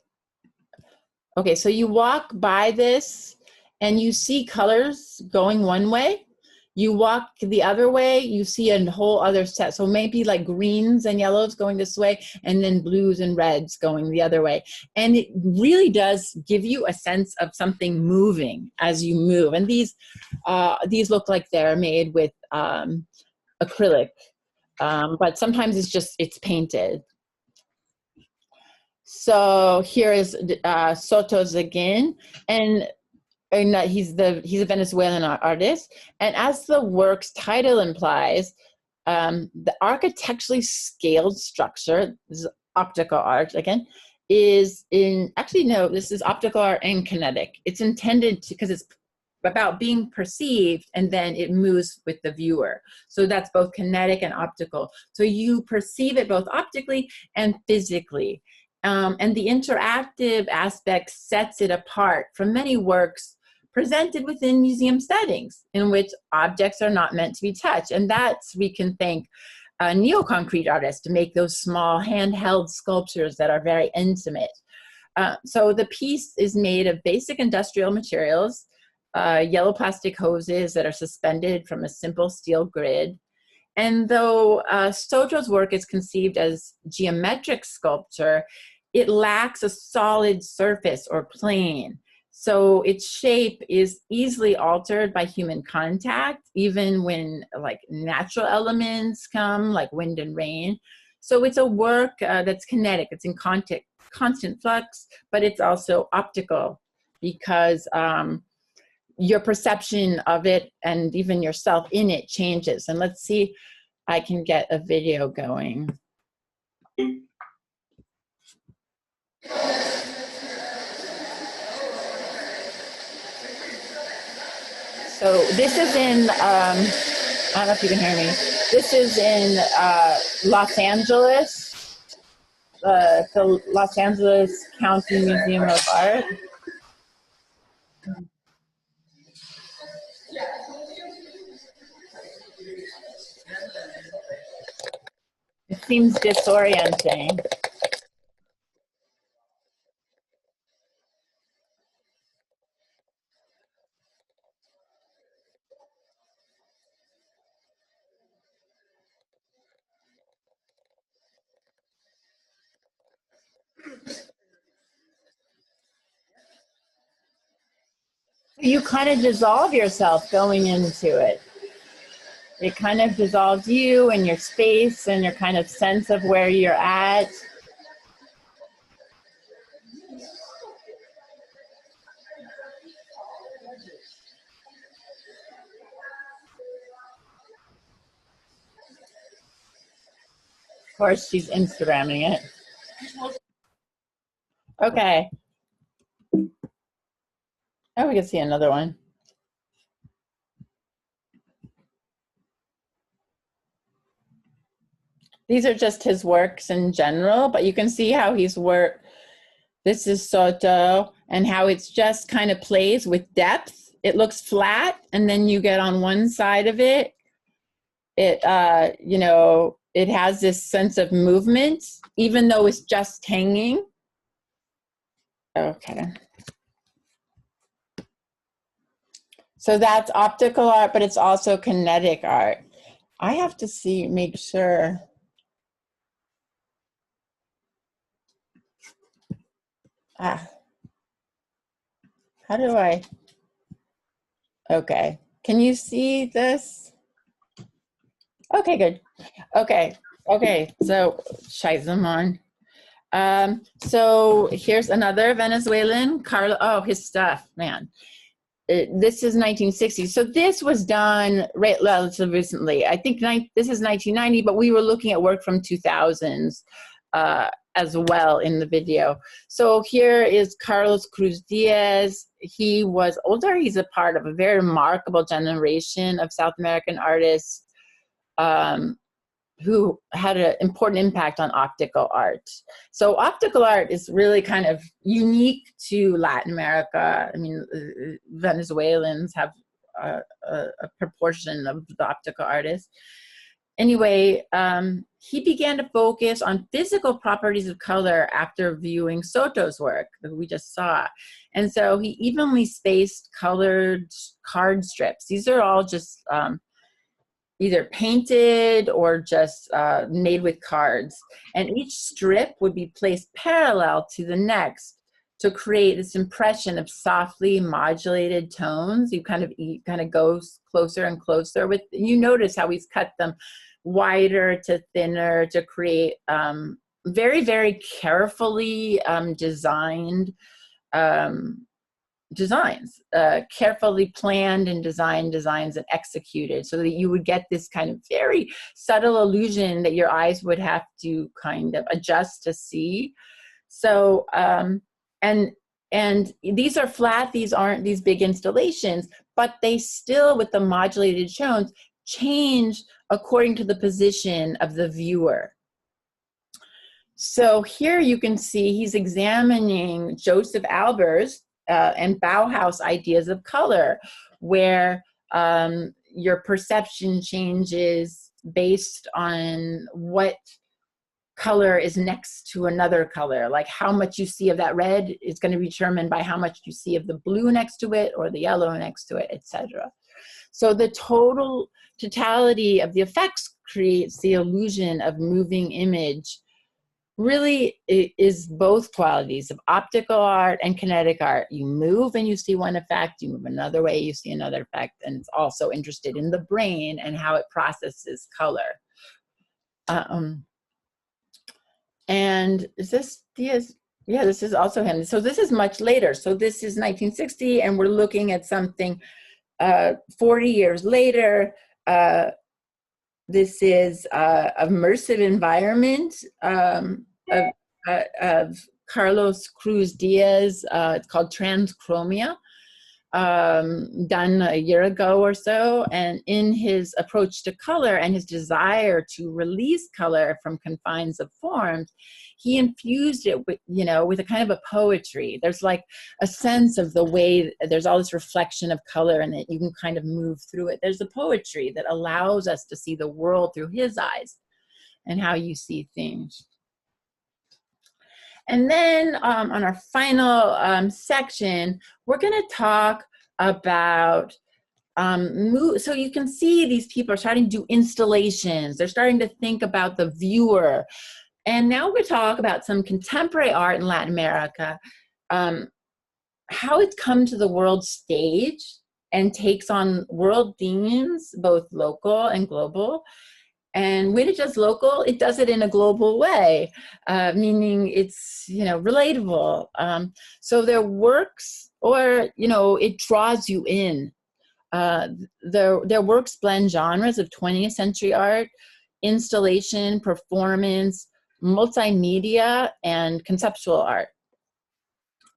Okay, so you walk by this and you see colors going one way. You walk the other way, you see a whole other set. So maybe like greens and yellows going this way, and then blues and reds going the other way. And it really does give you a sense of something moving as you move. And these look like they're made with acrylic, but sometimes it's painted. So here is Soto's again, and he's a Venezuelan artist. And as the work's title implies, the architecturally scaled structure, this is optical art again, this is optical art and kinetic. It's intended to, because it's about being perceived and then it moves with the viewer. So that's both kinetic and optical. So you perceive it both optically and physically. And the interactive aspect sets it apart from many works presented within museum settings in which objects are not meant to be touched. And we can thank neoconcrete artists to make those small handheld sculptures that are very intimate. So the piece is made of basic industrial materials, yellow plastic hoses that are suspended from a simple steel grid. And though Soto's work is conceived as geometric sculpture, it lacks a solid surface or plane. So its shape is easily altered by human contact, even when like natural elements come, like wind and rain. So it's a work that's kinetic, it's in constant flux, but it's also optical because your perception of it and even yourself in it changes. And let's see, I can get a video going. So this is in, I don't know if you can hear me. This is in Los Angeles, the Los Angeles County Museum of Art. It seems disorienting. You kind of dissolve yourself going into it. It kind of dissolves you and your space and your kind of sense of where you're at. Of course, she's Instagramming it. Okay. Oh, we can see another one. These are just his works in general, but you can see how he's worked. This is Soto, and how it's just kind of plays with depth. It looks flat, and then you get on one side of it, It, you know, it has this sense of movement, even though it's just hanging. Okay. So that's optical art, but it's also kinetic art. I have to see, make sure. Ah, how do I? Okay. Can you see this? Okay, good. Okay. Okay. So, Scheizemon. So here's another Venezuelan, Carlo. Oh, his stuff, man. This is 1960. So this was done relatively recently. I think this is 1990, but we were looking at work from 2000s as well in the video. So here is Carlos Cruz Diaz. He was older. He's a part of a very remarkable generation of South American artists who had an important impact on optical art. So optical art is really kind of unique to Latin America. I mean, Venezuelans have a proportion of the optical artists. Anyway, he began to focus on physical properties of color after viewing Soto's work that we just saw. And so he evenly spaced colored card strips. These are all just either painted or just made with cards. And each strip would be placed parallel to the next to create this impression of softly modulated tones. You kind of goes closer and closer with, you notice how he's cut them wider to thinner to create very, very carefully designed designs, carefully planned and designed designs and executed so that you would get this kind of very subtle illusion that your eyes would have to kind of adjust to see. So, and these are flat, these aren't these big installations, but they still, with the modulated tones, change according to the position of the viewer. So here you can see he's examining Joseph Albers and Bauhaus ideas of color, where your perception changes based on what color is next to another color. Like how much you see of that red is going to be determined by how much you see of the blue next to it or the yellow next to it, etc. So the totality of the effects creates the illusion of moving image. Really, it is both qualities of optical art and kinetic art. You move and you see one effect, you move another way, you see another effect, and it's also interested in the brain and how it processes color. And is this Diaz? Yeah, this is also him. So this is much later. So this is 1960, and we're looking at something 40 years later. This is immersive environment of Carlos Cruz Diaz. It's called Transchromia, done a year ago or so. And in his approach to color and his desire to release color from confines of forms, he infused it with, you know, with a kind of a poetry. There's like a sense of the way there's all this reflection of color and that you can kind of move through it. There's a poetry that allows us to see the world through his eyes and how you see things. And then on our final section, we're going to talk about so you can see these people are starting to do installations. They're starting to think about the viewer. And now we're going to talk about some contemporary art in Latin America, how it's come to the world stage and takes on world themes, both local and global. And when it does local, it does it in a global way, meaning it's, you know, relatable. So their works, or, you know, it draws you in. Their works blend genres of 20th century art, installation, performance, multimedia, and conceptual art.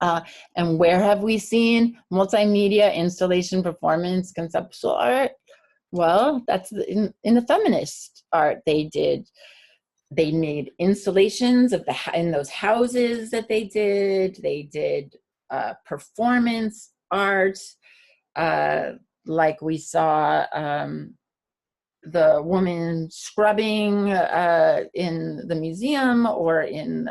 And where have we seen multimedia, installation, performance, conceptual art? Well, that's in the feminist art they did. They made installations of in those houses that they did. They did performance art, like we saw the woman scrubbing in the museum, or in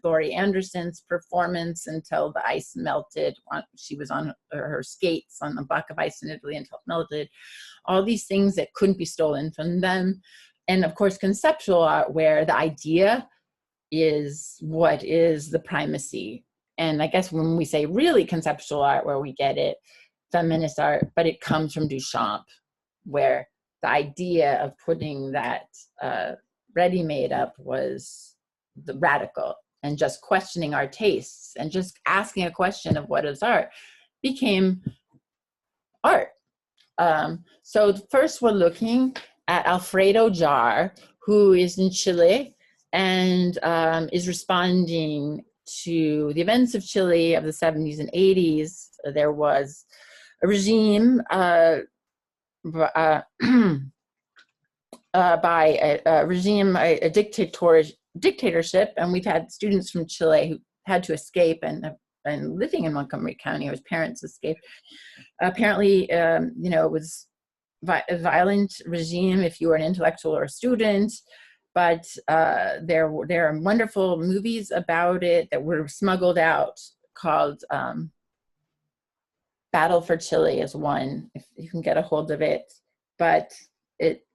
Laurie Anderson's performance until the ice melted. She was on her skates on the block of ice in Italy until it melted. All these things that couldn't be stolen from them. And of course, conceptual art, where the idea is what is the primacy. And I guess when we say really conceptual art, where we get it, feminist art, but it comes from Duchamp, where the idea of putting that ready-made up was the radical, and just questioning our tastes and just asking a question of what is art became art. So first we're looking at Alfredo Jar, who is in Chile and is responding to the events of Chile of the 70s and 80s. There was a regime by a dictatorship, and we've had students from Chile who had to escape and living in Montgomery County. His parents escaped. Apparently, it was a violent regime if you were an intellectual or a student, but there are wonderful movies about it that were smuggled out, called Battle for Chile is one, if you can get a hold of it. But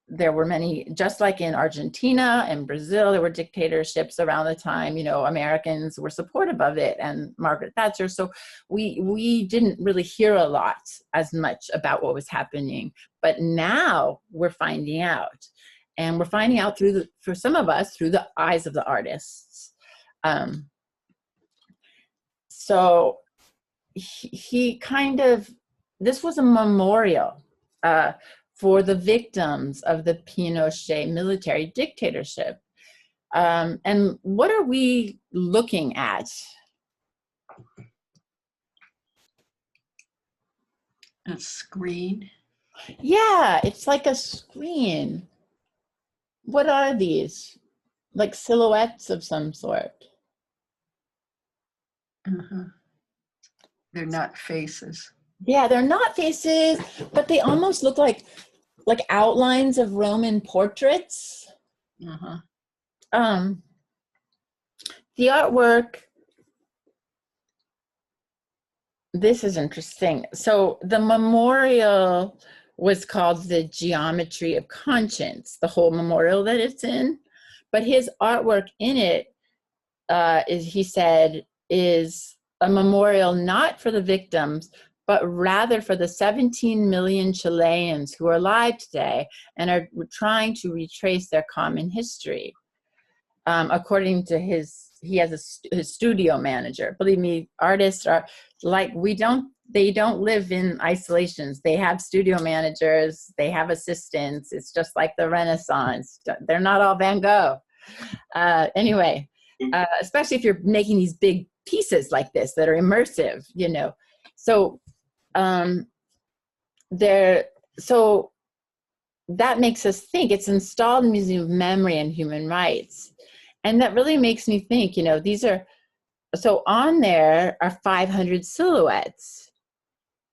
there were many, just like in Argentina and Brazil, there were dictatorships around the time. Americans were supportive of it, and Margaret Thatcher. So we didn't really hear a lot as much about what was happening. But now we're finding out. And we're finding out for some of us, through the eyes of the artists. So this was a memorial for the victims of the Pinochet military dictatorship. And what are we looking at? A screen? Yeah, it's like a screen. What are these? Like silhouettes of some sort. Uh-huh. They're not faces. Yeah, they're not faces, but they almost look like outlines of Roman portraits. Uh-huh. The artwork, this is interesting. So the memorial was called The Geometry of Conscience, the whole memorial that it's in. But his artwork in it, he said, is a memorial not for the victims, but rather for the 17 million Chileans who are alive today and are trying to retrace their common history. According to he has his studio manager. Believe me, artists are like, they don't live in isolations. They have studio managers, they have assistants. It's just like the Renaissance. They're not all Van Gogh. Anyway, especially if you're making these big pieces like this that are immersive, So so that makes us think. It's installed in the Museum of Memory and Human Rights. And that really makes me think, so on there are 500 silhouettes,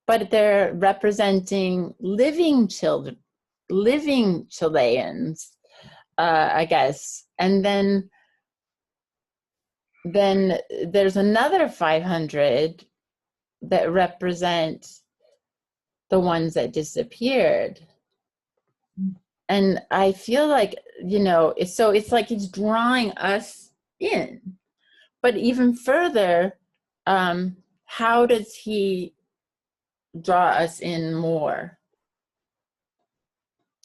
but they're representing living Chileans, I guess. And then there's another 500 that represent the ones that disappeared. And I feel like, it's like it's drawing us in. But even further, how does he draw us in more?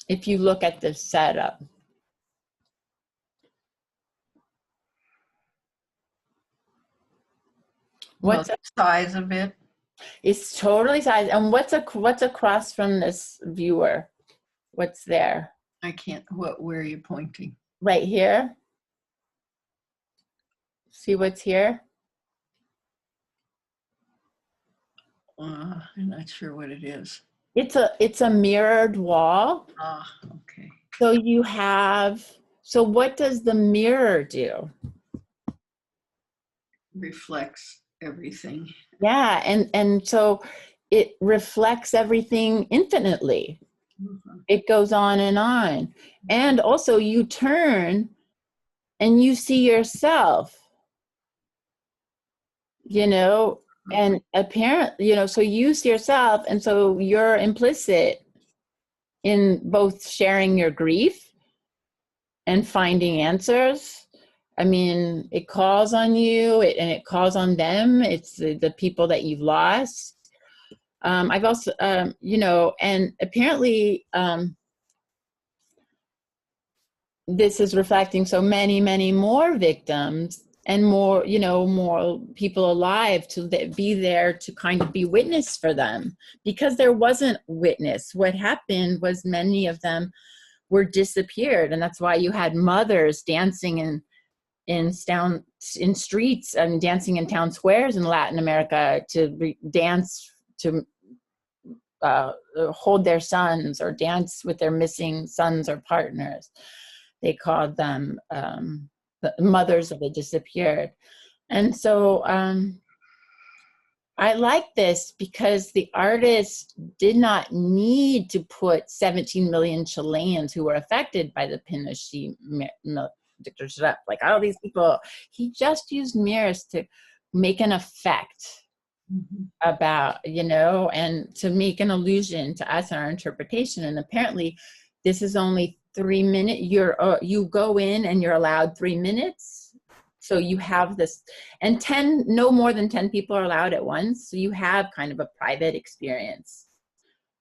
If you look at the setup. What's the size of it? It's totally size. And what's across from this viewer? What's there? I can't. Where are you pointing? Right here. See what's here? I'm not sure what it is. It's a mirrored wall. Ah, okay. So what does the mirror do? Reflects everything. Yeah, and so it reflects everything infinitely. Mm-hmm. It goes on. And also you turn and you see yourself, you know, and apparently, you know, so you see yourself, and so you're implicit in both sharing your grief and finding answers. I mean, it calls on you, and it calls on them. It's the people that you've lost. I've also, you know, and apparently this is reflecting so many, many more victims and more, you know, more people alive to be there to kind of be witness for them, because there wasn't witness. What happened was many of them were disappeared, and that's why you had mothers dancing in streets and dancing in town squares in Latin America to dance to hold their sons or dance with their missing sons or partners. They called them the mothers of the disappeared. And so I like this because the artist did not need to put 17 million Chileans who were affected by the Pinochet dictatorship, like all these people. He just used mirrors to make an effect about, you know, and to make an allusion to us and our interpretation. And apparently this is only 3 minutes. You go in and you're allowed 3 minutes. So you have this, and no more than 10 people are allowed at once. So you have kind of a private experience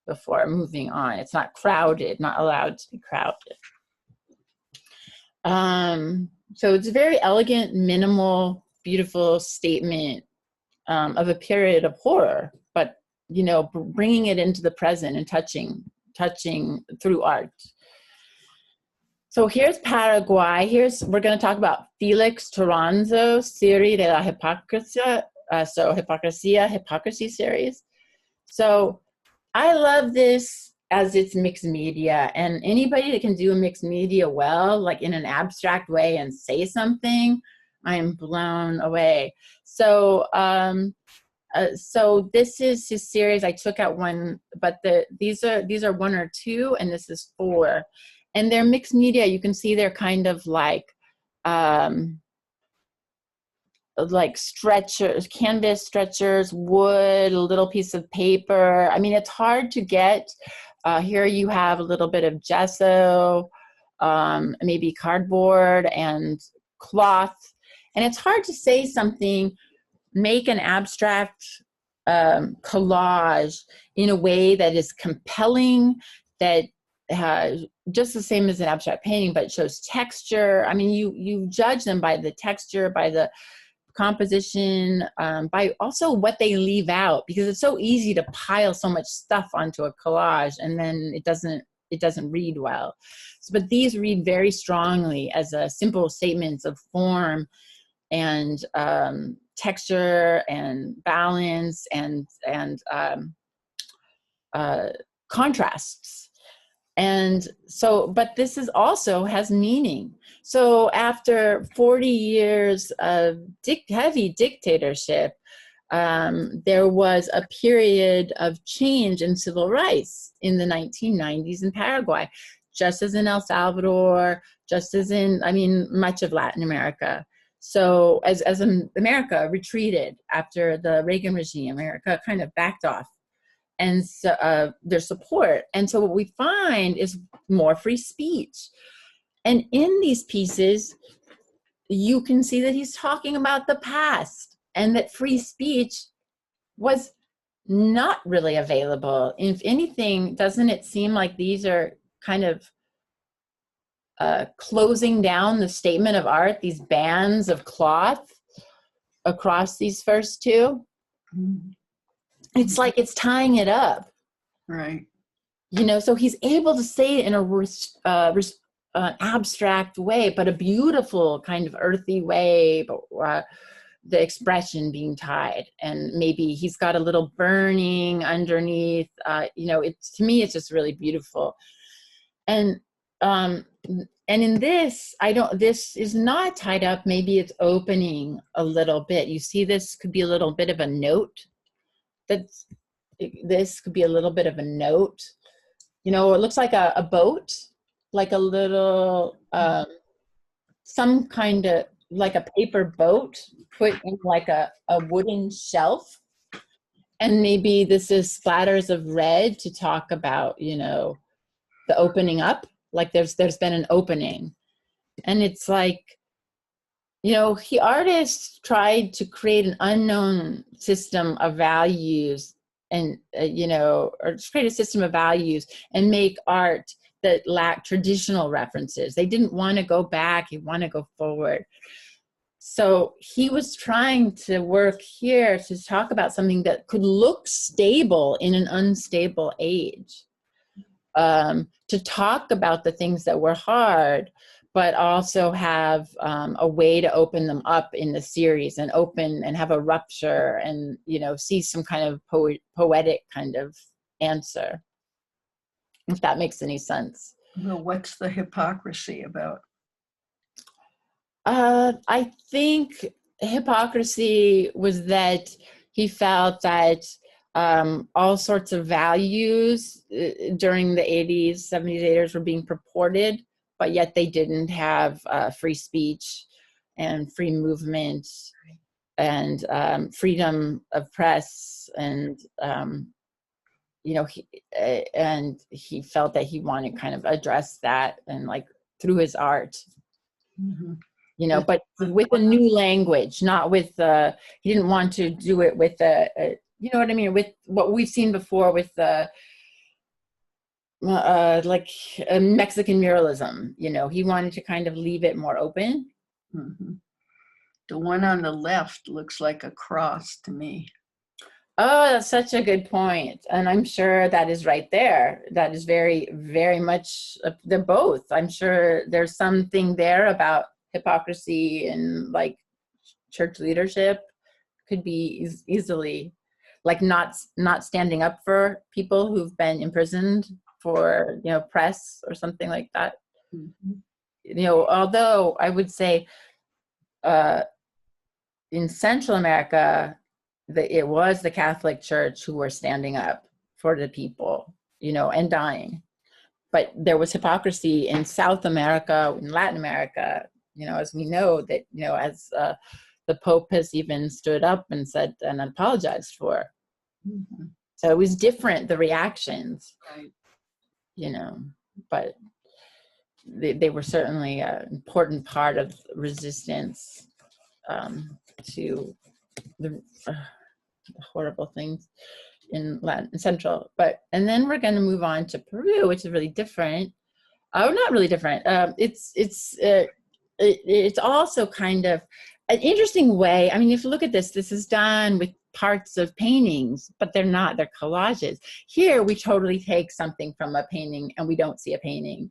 before moving on. It's not crowded, not allowed to be crowded. So it's a very elegant, minimal, beautiful statement of a period of horror, but, you know, bringing it into the present and touching through art. So here's Paraguay. We're going to talk about Felix Toranzo, Serie de la Hipocresía. So Hypocrisy series. So I love this as it's mixed media, and anybody that can do a mixed media well, like in an abstract way and say something, I am blown away. So so this is his series. I took out one, but these are 1 or 2, and this is 4. And they're mixed media. You can see they're kind of like stretchers, canvas stretchers, wood, a little piece of paper. I mean, it's hard to get. Here you have a little bit of gesso, maybe cardboard and cloth. And it's hard to say something, make an abstract collage in a way that is compelling, that just the same as an abstract painting, but it shows texture. I mean, you judge them by the texture, by the composition, by also what they leave out, because it's so easy to pile so much stuff onto a collage and then it doesn't read well. So, but these read very strongly as a simple statements of form and texture and balance and contrasts. And so, but this is also has meaning. So after 40 years of heavy dictatorship, there was a period of change in civil rights in the 1990s in Paraguay, just as in El Salvador, just as in, I mean, much of Latin America. So as America retreated after the Reagan regime, America kind of backed off and so, their support. And so what we find is more free speech. And in these pieces, you can see that he's talking about the past and that free speech was not really available. If anything, doesn't it seem like these are kind of closing down the statement of art, these bands of cloth across these first 2? It's like it's tying it up. Right. You know, so he's able to say it in an abstract way, but a beautiful kind of earthy way, but the expression being tied. And maybe he's got a little burning underneath. You know, to me, it's just really beautiful. And in this, this is not tied up. Maybe it's opening a little bit. You see, this could be a little bit of a note. This could be a little bit of a note, you know, it looks like a boat, like a little, some kind of, like a paper boat put in like a wooden shelf. And maybe this is splatters of red to talk about, you know, the opening up, like there's been an opening. And it's like, you know, artists tried to create an unknown system of values and, you know, or just create a system of values and make art that lacked traditional references. They didn't want to go back, they want to go forward. So he was trying to work here to talk about something that could look stable in an unstable age, to talk about the things that were hard, but also have a way to open them up in the series and open and have a rupture and, you know, see some kind of poetic kind of answer, if that makes any sense. Well, what's the hypocrisy about? I think hypocrisy was that he felt that all sorts of values during the 80s, 70s, 80s were being purported, but yet they didn't have free speech and free movement and freedom of press. And, you know, he felt that he wanted to kind of address that and like through his art. Mm-hmm. You know, but with a new language, not with, he didn't want to do it with you know what I mean, with what we've seen before with like Mexican muralism, you know, he wanted to kind of leave it more open. Mm-hmm. The one on the left looks like a cross to me. Oh, that's such a good point. And I'm sure that is right there. That is very, very much, they're both. I'm sure there's something there about hypocrisy and like church leadership could be easily like not standing up for people who've been imprisoned for, you know, press or something like that. Mm-hmm. You know, although I would say in Central America, it was the Catholic Church who were standing up for the people, you know, and dying. But there was hypocrisy in South America, in Latin America, you know, as we know that, you know, as the Pope has even stood up and said and apologized for. Mm-hmm. So it was different, the reactions, right. You know, but they were certainly an important part of resistance to the horrible things in Latin Central. But, and then we're going to move on to Peru, which is really different. Oh, not really different. It's also kind of an interesting way. I mean, if you look at this, this is done with parts of paintings, but they're not, they're collages. Here, we totally take something from a painting and we don't see a painting.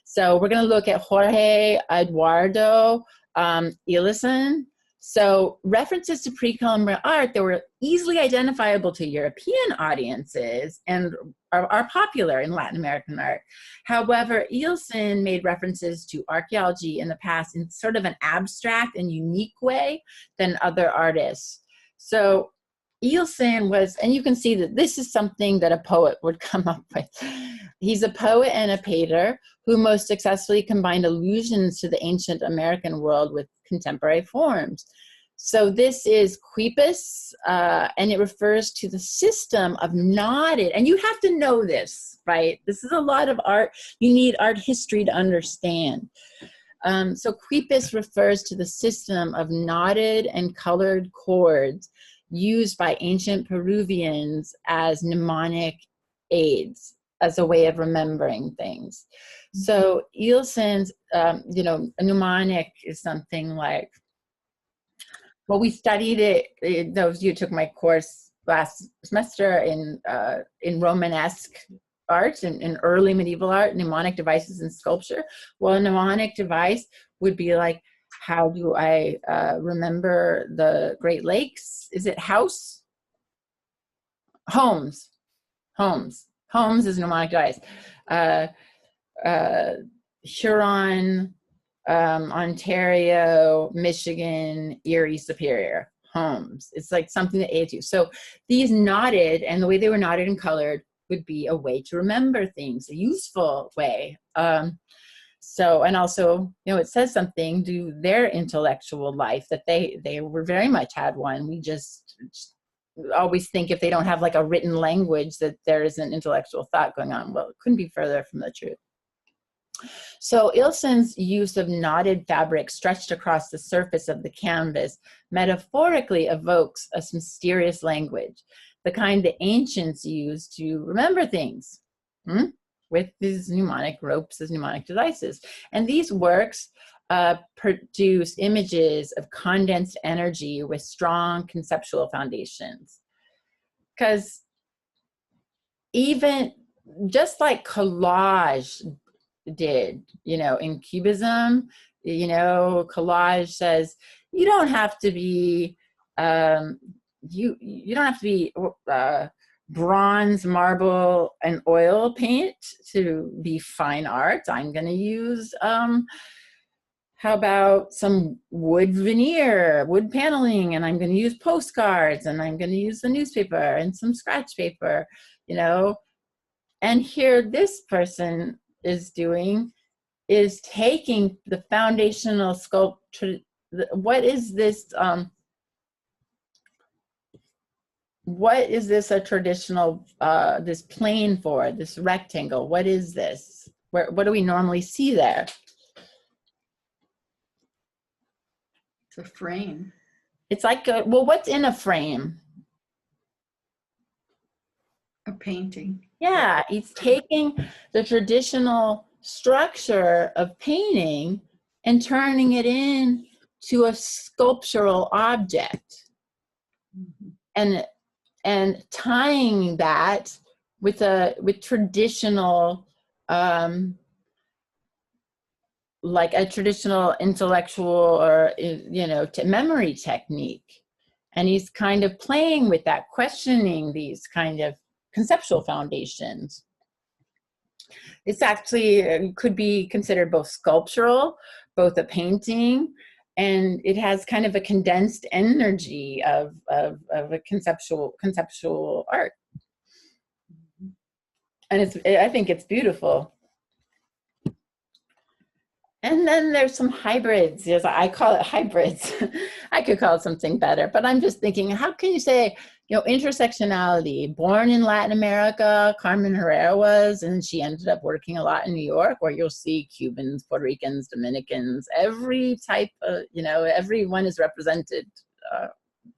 So we're going to look at Jorge Eduardo Illesen. So references to pre-Columbian art that were easily identifiable to European audiences and are popular in Latin American art. However, Illesen made references to archaeology in the past in sort of an abstract and unique way than other artists. So Illesen was, and you can see that this is something that a poet would come up with. He's a poet and a painter who most successfully combined allusions to the ancient American world with contemporary forms. So this is Quipus, and it refers to the system of knotted, and you have to know this, right? This is a lot of art. You need art history to understand. So Quipus refers to the system of knotted and colored cords used by ancient Peruvians as mnemonic aids, as a way of remembering things. SoIllesen's, you know, a mnemonic is something like, well, we studied it, those of you who took my course last semester in Romanesque art and in early medieval art, mnemonic devices in sculpture. Well, a mnemonic device would be like, how do I remember the Great Lakes? Is it house? Homes. Homes is a mnemonic device. Huron, Ontario, Michigan, Erie, Superior, homes. It's like something that aids you. So these knotted, and the way they were knotted and colored would be a way to remember things, a useful way. So, and also, you know, it says something to their intellectual life that they were very much had one. We just always think if they don't have like a written language that there is an intellectual thought going on. Well, it couldn't be further from the truth. So Ilsen's use of knotted fabric stretched across the surface of the canvas metaphorically evokes a mysterious language, the kind the ancients used to remember things. With these mnemonic ropes as mnemonic devices. And these works produce images of condensed energy with strong conceptual foundations. Because even just like collage did, you know, in Cubism, you know, collage says you don't have to be, you don't have to be bronze, marble, and oil paint to be fine art. I'm going to use, how about some wood veneer, wood paneling, and I'm going to use postcards, and I'm going to use the newspaper and some scratch paper, you know. And here this person is doing is taking the foundational sculpture. What is this? What is this a traditional, this plane for, this rectangle? What is this? What do we normally see there? It's a frame. It's like, well, what's in a frame? A painting. Yeah, he's taking the traditional structure of painting and turning it into a sculptural object. And tying that with traditional, like a traditional intellectual or, you know, memory technique. And he's kind of playing with that, questioning these kind of conceptual foundations. It's actually could be considered both sculptural, both a painting, and it has kind of a condensed energy of a conceptual art. And I think it's beautiful. And then there's some hybrids. Yes, I call it hybrids. I could call it something better, but I'm just thinking, how can you say, you know, intersectionality? Born in Latin America, Carmen Herrera was, and she ended up working a lot in New York, where you'll see Cubans, Puerto Ricans, Dominicans, every type of, you know, everyone is represented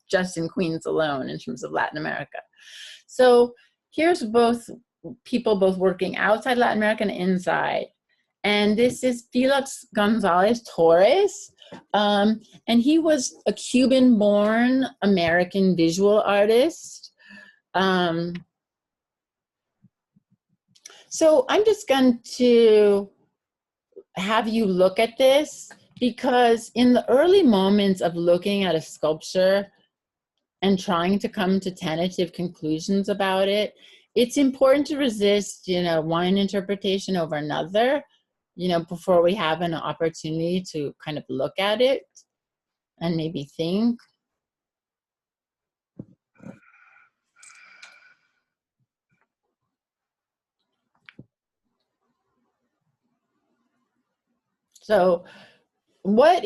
just in Queens alone in terms of Latin America. So here's people both working outside Latin America and inside. And this is Felix Gonzalez Torres. And he was a Cuban-born American visual artist. So I'm just going to have you look at this, because in the early moments of looking at a sculpture and trying to come to tentative conclusions about it, it's important to resist, you know, one interpretation over another, you know, before we have an opportunity to kind of look at it and maybe think. So what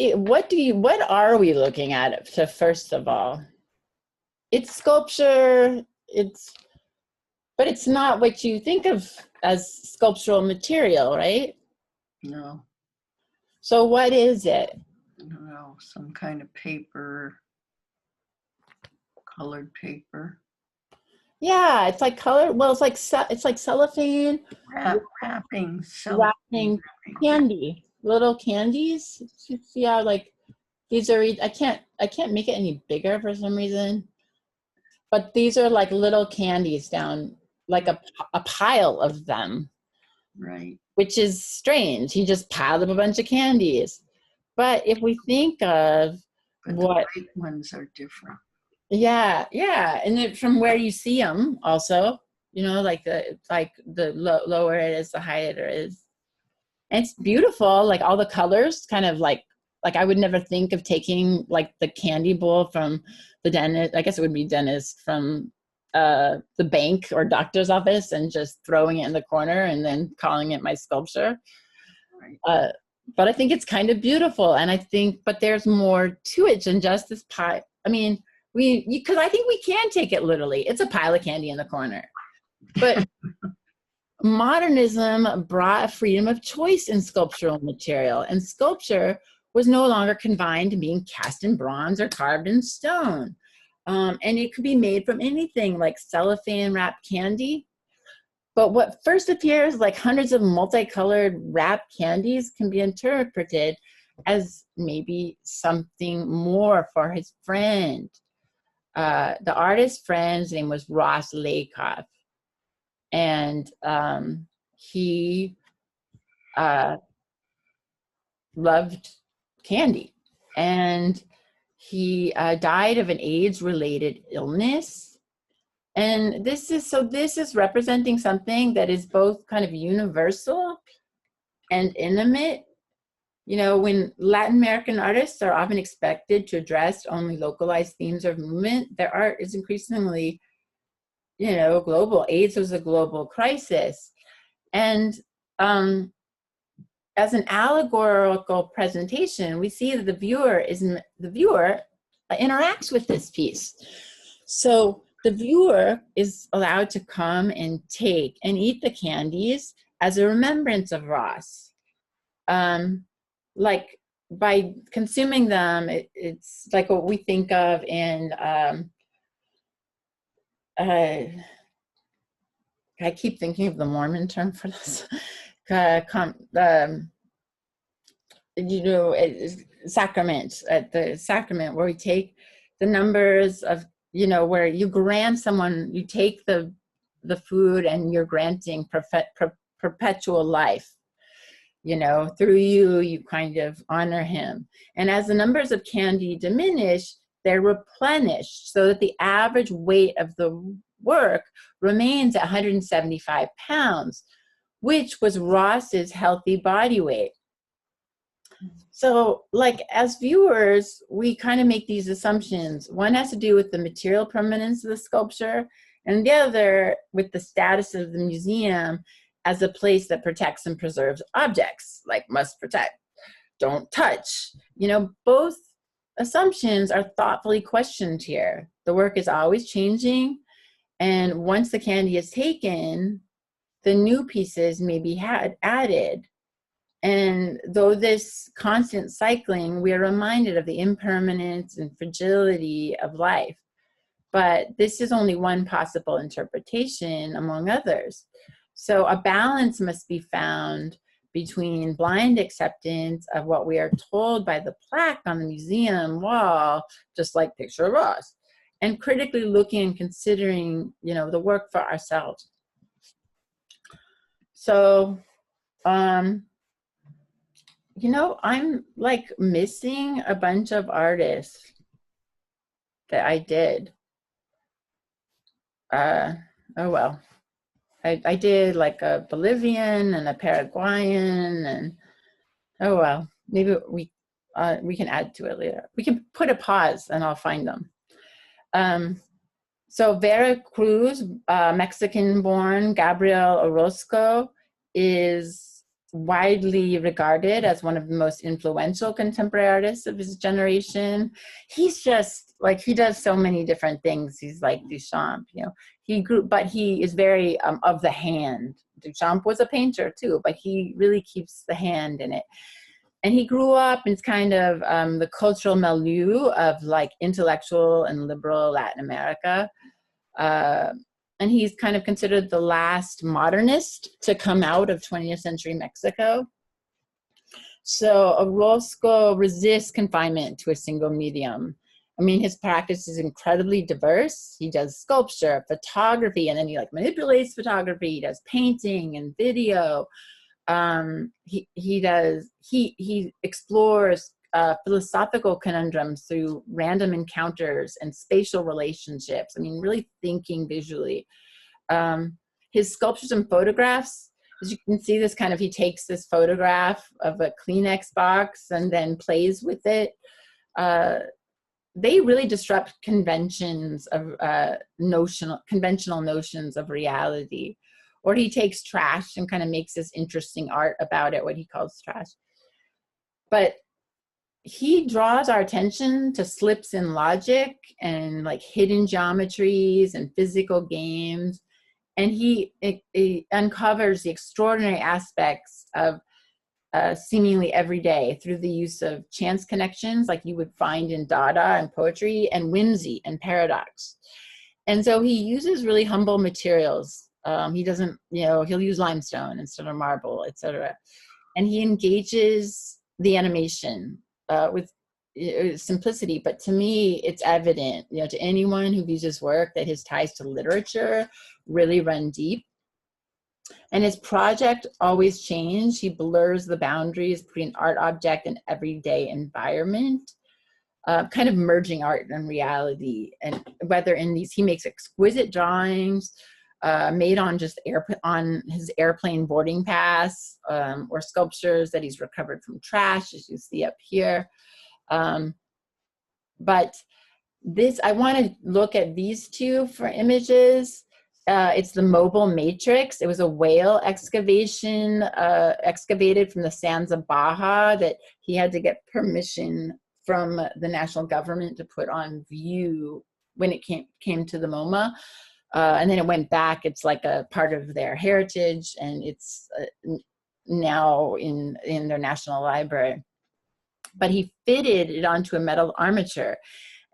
are we looking at? So first of all, it's sculpture, but it's not what you think of as sculptural material, right? No. So what is it? I don't know, some kind of paper, colored paper. Yeah, it's like color. Well, it's like cellophane, Wrapping candy, little candies. See how like these are? I can't make it any bigger for some reason. But these are like little candies down, like a pile of them. Right. Which is strange. He just piled up a bunch of candies. But if we think of but what the white ones are different. Yeah, and from where you see them, also, you know, like the lower it is, the higher it is. And it's beautiful, like all the colors, kind of like I would never think of taking like the candy bowl from the dentist. I guess it would be dentist from the bank or doctor's office and just throwing it in the corner and then calling it my sculpture. Right. But I think it's kind of beautiful. And I think, but there's more to it than just this pie. I mean, because I think we can take it literally. It's a pile of candy in the corner. But modernism brought a freedom of choice in sculptural material, and sculpture was no longer confined to being cast in bronze or carved in stone. And it could be made from anything like cellophane wrapped candy. But what first appears like hundreds of multicolored wrapped candies can be interpreted as maybe something more for his friend. The artist's friend's name was Ross Lakoff. And he loved candy. And he died of an AIDS-related illness. And this is representing something that is both kind of universal and intimate. You know, when Latin American artists are often expected to address only localized themes of movement, their art is increasingly, you know, global. AIDS was a global crisis. And as an allegorical presentation, we see that the viewer interacts with this piece. So the viewer is allowed to come and take and eat the candies as a remembrance of Ross. Like by consuming them, it's like what we think of in, I keep thinking of the Mormon term for this. You know, sacrament, at the sacrament where we take the numbers of, you know, where you grant someone, you take the food and you're granting perpetual life. You know, through you kind of honor him. And as the numbers of candy diminish, they're replenished so that the average weight of the work remains at 175 pounds, which was Ross's healthy body weight. So, like, as viewers, we kind of make these assumptions. One has to do with the material permanence of the sculpture, and the other with the status of the museum as a place that protects and preserves objects, like must protect, don't touch. You know, both assumptions are thoughtfully questioned here. The work is always changing, and once the candy is taken, the new pieces may be added. And though this constant cycling, we are reminded of the impermanence and fragility of life. But this is only one possible interpretation among others. So a balance must be found between blind acceptance of what we are told by the plaque on the museum wall, just like Picture of Ross, and critically looking and considering, you know, the work for ourselves. So, you know, I'm like missing a bunch of artists that I did. Oh well, I did like a Bolivian and a Paraguayan, and oh well, maybe we can add to it later. We can put a pause and I'll find them. So Vera Cruz, Mexican-born Gabriel Orozco, is widely regarded as one of the most influential contemporary artists of his generation. He's just like, he does so many different things. He's like Duchamp, you know, but he is very of the hand. Duchamp was a painter too, but he really keeps the hand in it. And he grew up in kind of the cultural milieu of like intellectual and liberal Latin America. And he's kind of considered the last modernist to come out of 20th century Mexico. So Orozco resists confinement to a single medium. I mean, his practice is incredibly diverse. He does sculpture, photography, and then he like manipulates photography. He does painting and video. He explores philosophical conundrums through random encounters and spatial relationships. I mean, really thinking visually. His sculptures and photographs, as you can see, this kind of, he takes this photograph of a Kleenex box and then plays with it. they really disrupt conventions of conventional notions of reality. Or he takes trash and kind of makes this interesting art about it, what he calls trash. But he draws our attention to slips in logic and like hidden geometries and physical games. And he uncovers the extraordinary aspects of seemingly every day through the use of chance connections like you would find in Dada and poetry, and whimsy and paradox. And so he uses really humble materials. He doesn't, he'll use limestone instead of marble, etc. And he engages the animation with simplicity. But to me, it's evident, to anyone who views his work, that his ties to literature really run deep. And his project always changed. He blurs the boundaries between art object and everyday environment, kind of merging art and reality. And whether in these, he makes exquisite drawings made on just on his airplane boarding pass, or sculptures that he's recovered from trash, as you see up here. But this, I want to look at these two for images. It's the mobile matrix. It was a whale excavation excavated from the sands of Baja that he had to get permission from the national government to put on view when it came to the MoMA. And then it went back. It's like a part of their heritage, and it's now in their national library. But he fitted it onto a metal armature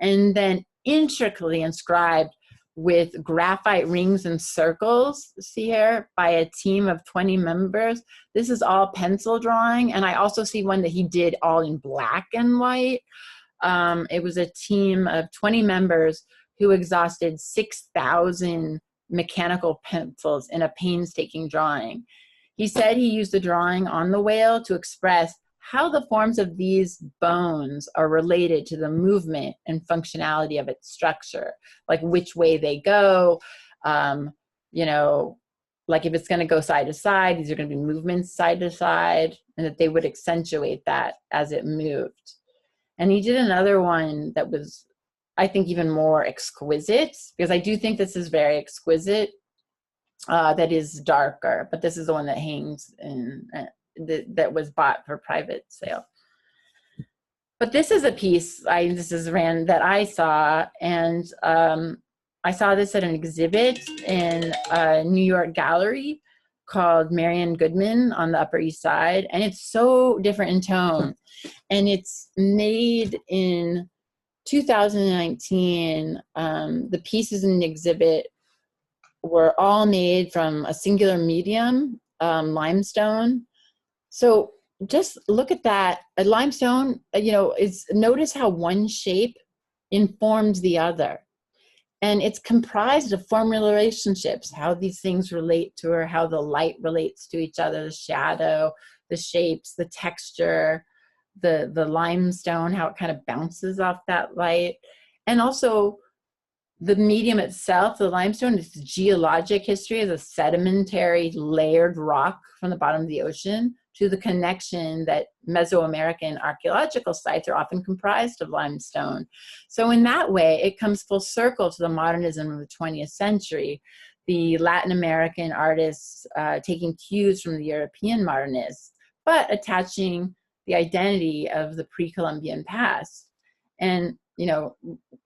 and then intricately inscribed with graphite rings and circles, see here, by a team of 20 members. This is all pencil drawing. And I also see one that he did all in black and white. It was a team of 20 members who exhausted 6,000 mechanical pencils in a painstaking drawing. He said he used the drawing on the whale to express how the forms of these bones are related to the movement and functionality of its structure, like which way they go, like if it's going to go side to side, these are going to be movements side to side, and that they would accentuate that as it moved. And he did another one that was, I think, even more exquisite, because I do think this is very exquisite, that is darker, but this is the one that hangs in, that was bought for private sale. But this is a piece that I saw, and I saw this at an exhibit in a New York gallery called Marian Goodman on the Upper East Side, and it's so different in tone. And it's made in 2019. The pieces in the exhibit were all made from a singular medium, limestone. So just look at that. A limestone, notice how one shape informs the other. And it's comprised of formula relationships, how these things relate to her, how the light relates to each other, the shadow, the shapes, the texture, the limestone, how it kind of bounces off that light. And also the medium itself, the limestone, its geologic history as a sedimentary layered rock from the bottom of the ocean, to the connection that Mesoamerican archaeological sites are often comprised of limestone. So in that way, it comes full circle to the modernism of the 20th century, the Latin American artists taking cues from the European modernists, but attaching the identity of the pre-Columbian past. And,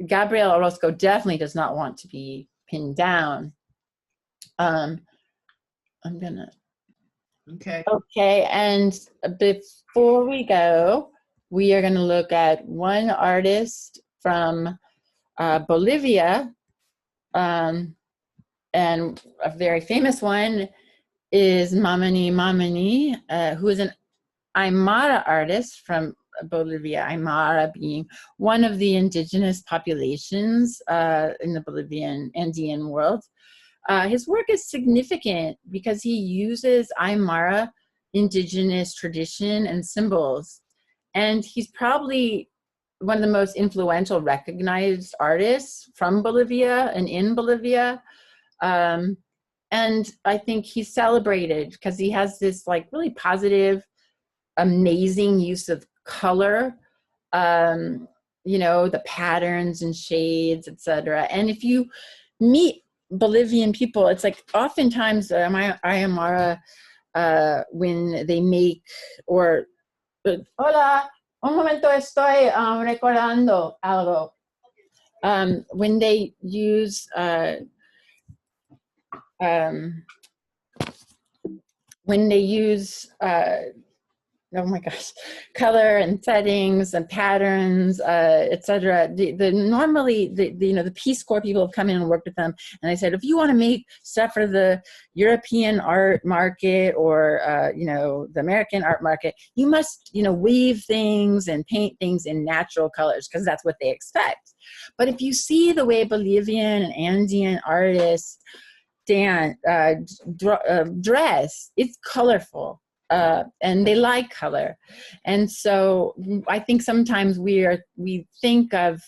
Gabriel Orozco definitely does not want to be pinned down. Okay, and before we go, we are going to look at one artist from Bolivia, and a very famous one is Mamani Mamani, who is an Aymara artist from Bolivia, Aymara being one of the indigenous populations in the Bolivian Andean world. His work is significant because he uses Aymara indigenous tradition and symbols. And he's probably one of the most influential recognized artists from Bolivia and in Bolivia. And I think he's celebrated because he has this like really positive, amazing use of color. you know, the patterns and shades, etc. And if you meet Bolivian people, it's like oftentimes Aymara, when they make, or hola, un momento, estoy recordando algo. When they use oh my gosh, color and settings and patterns, etc. Normally the Peace Corps people have come in and worked with them, and I said, if you want to make stuff for the European art market or the American art market, you must weave things and paint things in natural colors because that's what they expect. But if you see the way Bolivian and Andean artists dress, it's colorful. And they like color. And so I think sometimes we think of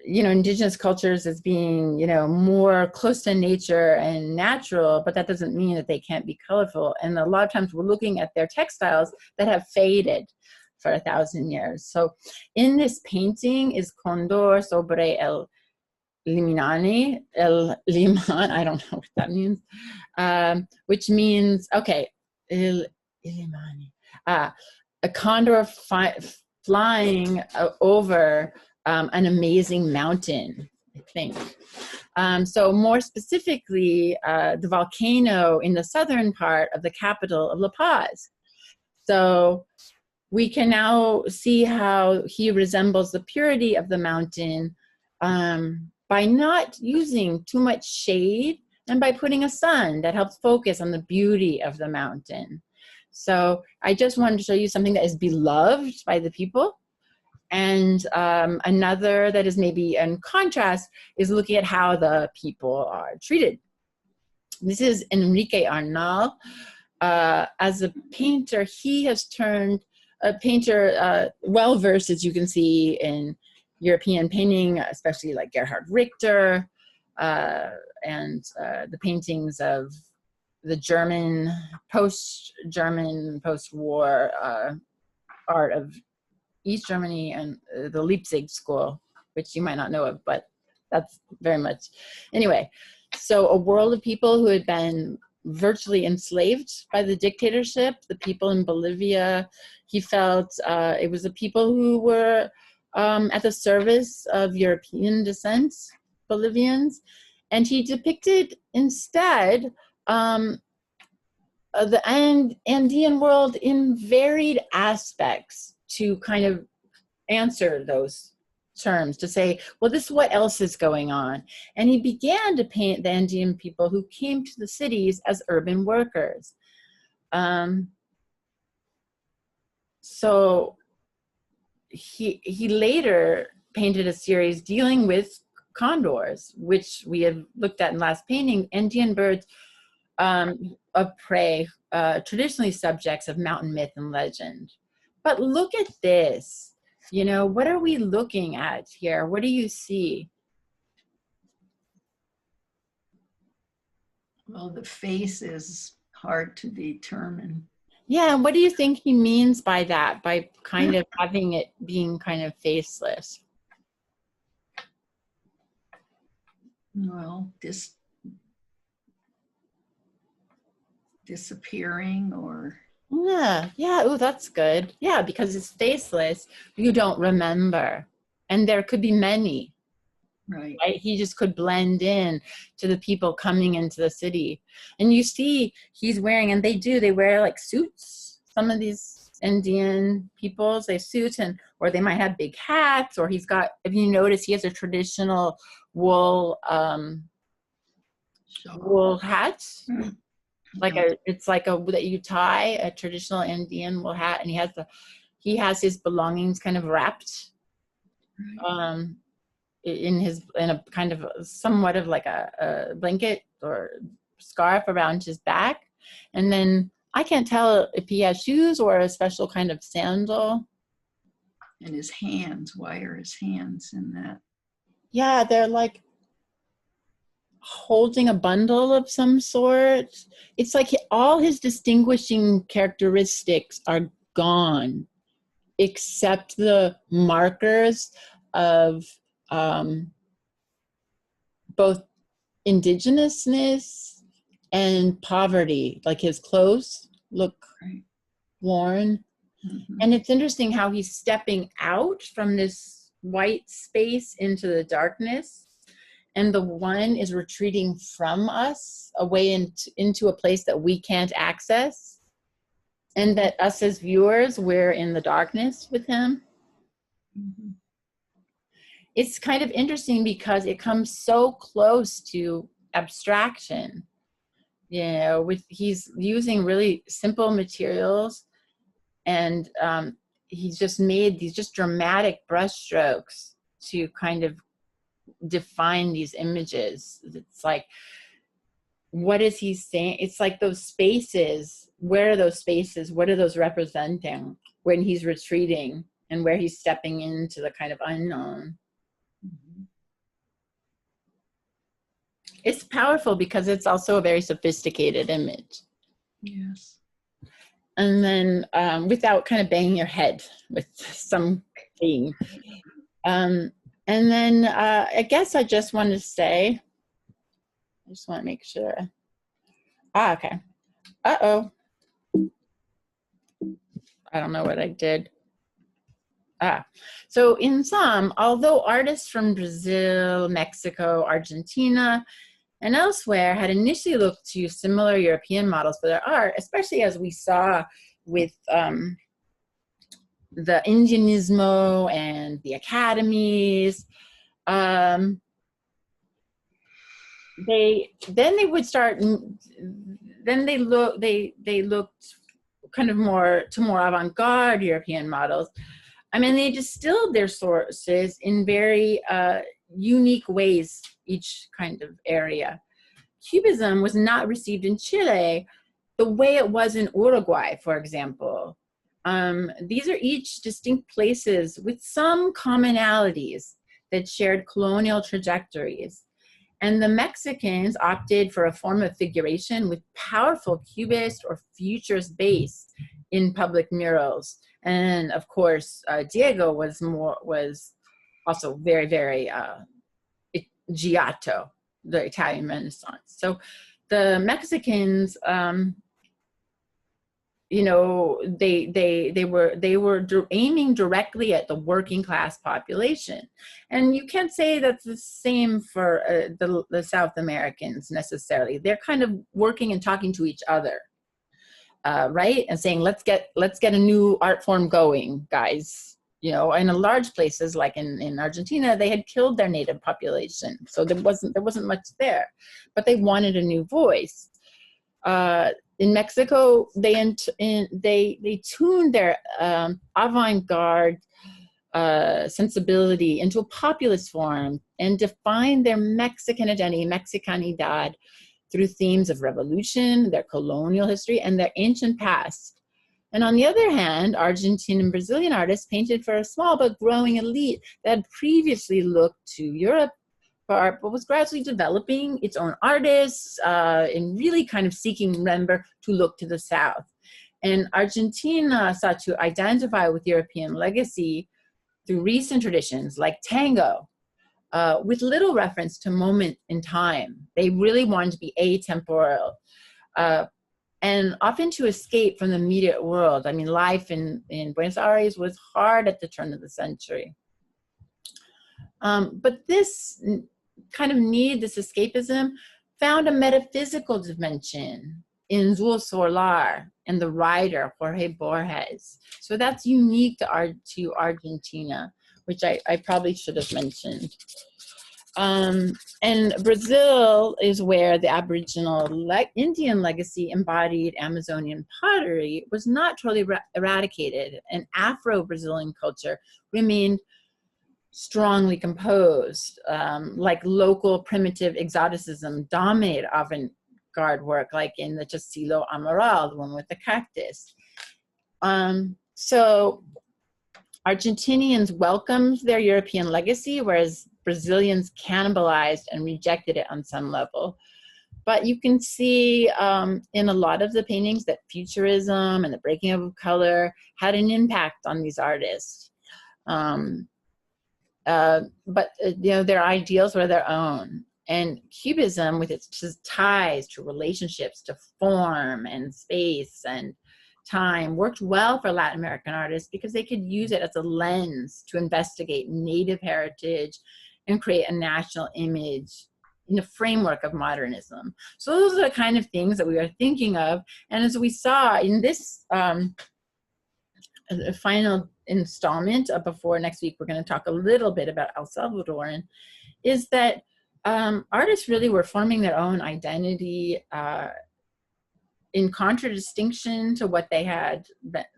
indigenous cultures as being more close to nature and natural, but that doesn't mean that they can't be colorful. And a lot of times we're looking at their textiles that have faded for 1,000 years. So in this painting is Condor sobre el Liminani, El Liman, I don't know what that means, which means, okay, El Limani, a condor flying over an amazing mountain, I think. So more specifically, the volcano in the southern part of the capital of La Paz. So we can now see how he resembles the purity of the mountain by not using too much shade and by putting a sun that helps focus on the beauty of the mountain. So I just wanted to show you something that is beloved by the people. And another that is maybe in contrast is looking at how the people are treated. This is Enrique Arnal. As a painter, he has turned a painter well-versed, as you can see, in European painting, especially like Gerhard Richter, and the paintings of the German, post-war art of East Germany and the Leipzig school, which you might not know of, but that's very much. Anyway, so a world of people who had been virtually enslaved by the dictatorship, the people in Bolivia. He felt it was the people who were at the service of European descent Bolivians. And he depicted instead the Andean world in varied aspects to kind of answer those terms, to say, well, this is what else is going on. And he began to paint the Andean people who came to the cities as urban workers. So he later painted a series dealing with condors, which we had looked at in last painting, Andean birds of prey, traditionally subjects of mountain myth and legend. But look at this. What are we looking at here? What do you see? Well, the face is hard to determine. Yeah, and what do you think he means by that, by kind of having it being kind of faceless? Well, disappearing or... Yeah. Oh, that's good. Yeah, because it's faceless, you don't remember. And there could be many. Right. He just could blend in to the people coming into the city. And you see he's wearing, and they wear like suits. Some of these Indian peoples, they suits, or they might have big hats, or he's got, if you notice, he has a traditional wool hat. It's like that you tie, a traditional Indian wool hat, and he has his belongings kind of wrapped in a kind of somewhat of like a blanket or scarf around his back. And then I can't tell if he has shoes or a special kind of sandal. And his hands, why are his hands in that? Yeah, they're like holding a bundle of some sort. It's like all his distinguishing characteristics are gone. accept the markers of both indigenousness and poverty. Like his clothes look worn. Mhm. And it's interesting how he's stepping out from this white space into the darkness, and the one is retreating from us away into a place that we can't access, and that us as viewers, we're in the darkness with him. Mhm. It's kind of interesting because it comes so close to abstraction. You know, he's using really simple materials, and he's just made these just dramatic brushstrokes to kind of define these images. It's like, what is he saying? It's like those spaces. Where are those spaces? What are those representing when he's retreating and where he's stepping into the kind of unknown? Mhm. It's powerful because it's also a very sophisticated image. Yes. And then without kind of banging your head with something. And then I guess I just want to say, I just want to make sure. Okay. Uh-oh. I don't know what I did. So in sum, although artists from Brazil, Mexico, Argentina, and elsewhere had initially looked to similar European models for their art, especially as we saw with the Indianismo and the academies, they would start. Then they looked kind of more avant-garde European models. I mean, they distilled their sources in very unique ways, each kind of area. Cubism was not received in Chile the way it was in Uruguay, for example. These are each distinct places with some commonalities that shared colonial trajectories. And the Mexicans opted for a form of figuration with powerful cubist or futurist base in public murals. And of course, Diego was also very, very Giotto, the Italian Renaissance. So the Mexicans, you know, they were aiming directly at the working class population, and you can't say that's the same for the South Americans necessarily. They're kind of working and talking to each other, right, and saying let's get a new art form going, guys. You know, in large places like in Argentina, they had killed their native population, so there wasn't much there, but they wanted a new voice. In Mexico, they tuned their avant-garde sensibility into a populist form and defined their Mexican identity, Mexicanidad, through themes of revolution, their colonial history, and their ancient past. And on the other hand, Argentine and Brazilian artists painted for a small but growing elite that had previously looked to Europe for art, but was gradually developing its own artists and really kind of seeking, remember, to look to the South. And Argentina sought to identify with European legacy through recent traditions like tango, with little reference to moment in time. They really wanted to be atemporal, and often to escape from the immediate world. I mean, life in Buenos Aires was hard at the turn of the century. But this kind of need, this escapism, found a metaphysical dimension in Zul Solar and the writer Jorge Borges. So that's unique to Argentina, which I probably should have mentioned. And Brazil is where the Aboriginal Indian legacy embodied Amazonian pottery was not totally eradicated, and Afro-Brazilian culture remained strongly composed, like local primitive exoticism dominated avant-garde work, like in the Tarsila Amaral, the one with the cactus. So Argentinians welcomed their European legacy, whereas Brazilians cannibalized and rejected it on some level. But you can see in a lot of the paintings that futurism and the breaking up of color had an impact on these artists. But their ideals were their own. And Cubism, with its ties to relationships, to form and space and time, worked well for Latin American artists because they could use it as a lens to investigate native heritage and create a national image in the framework of modernism. So those are the kind of things that we are thinking of. And as we saw in this final installment before next week, we're going to talk a little bit about El Salvadoran, is that artists really were forming their own identity in contradistinction to what they had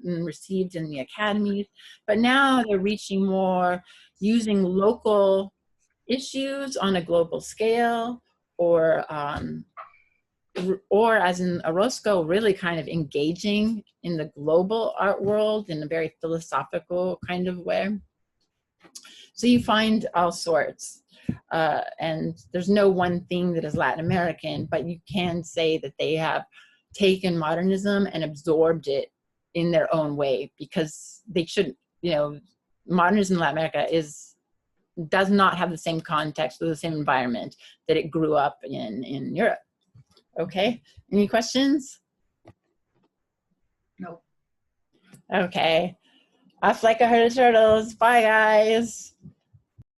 received in the academies, but now they're reaching more using local issues on a global scale, or as in Orozco, really kind of engaging in the global art world in a very philosophical kind of way. So you find all sorts. And there's no one thing that is Latin American, but you can say that they have taken modernism and absorbed it in their own way, because they shouldn't, modernism in Latin America does not have the same context or the same environment that it grew up in Europe. Okay, any questions? No. Okay, off like a herd of turtles. Bye, guys.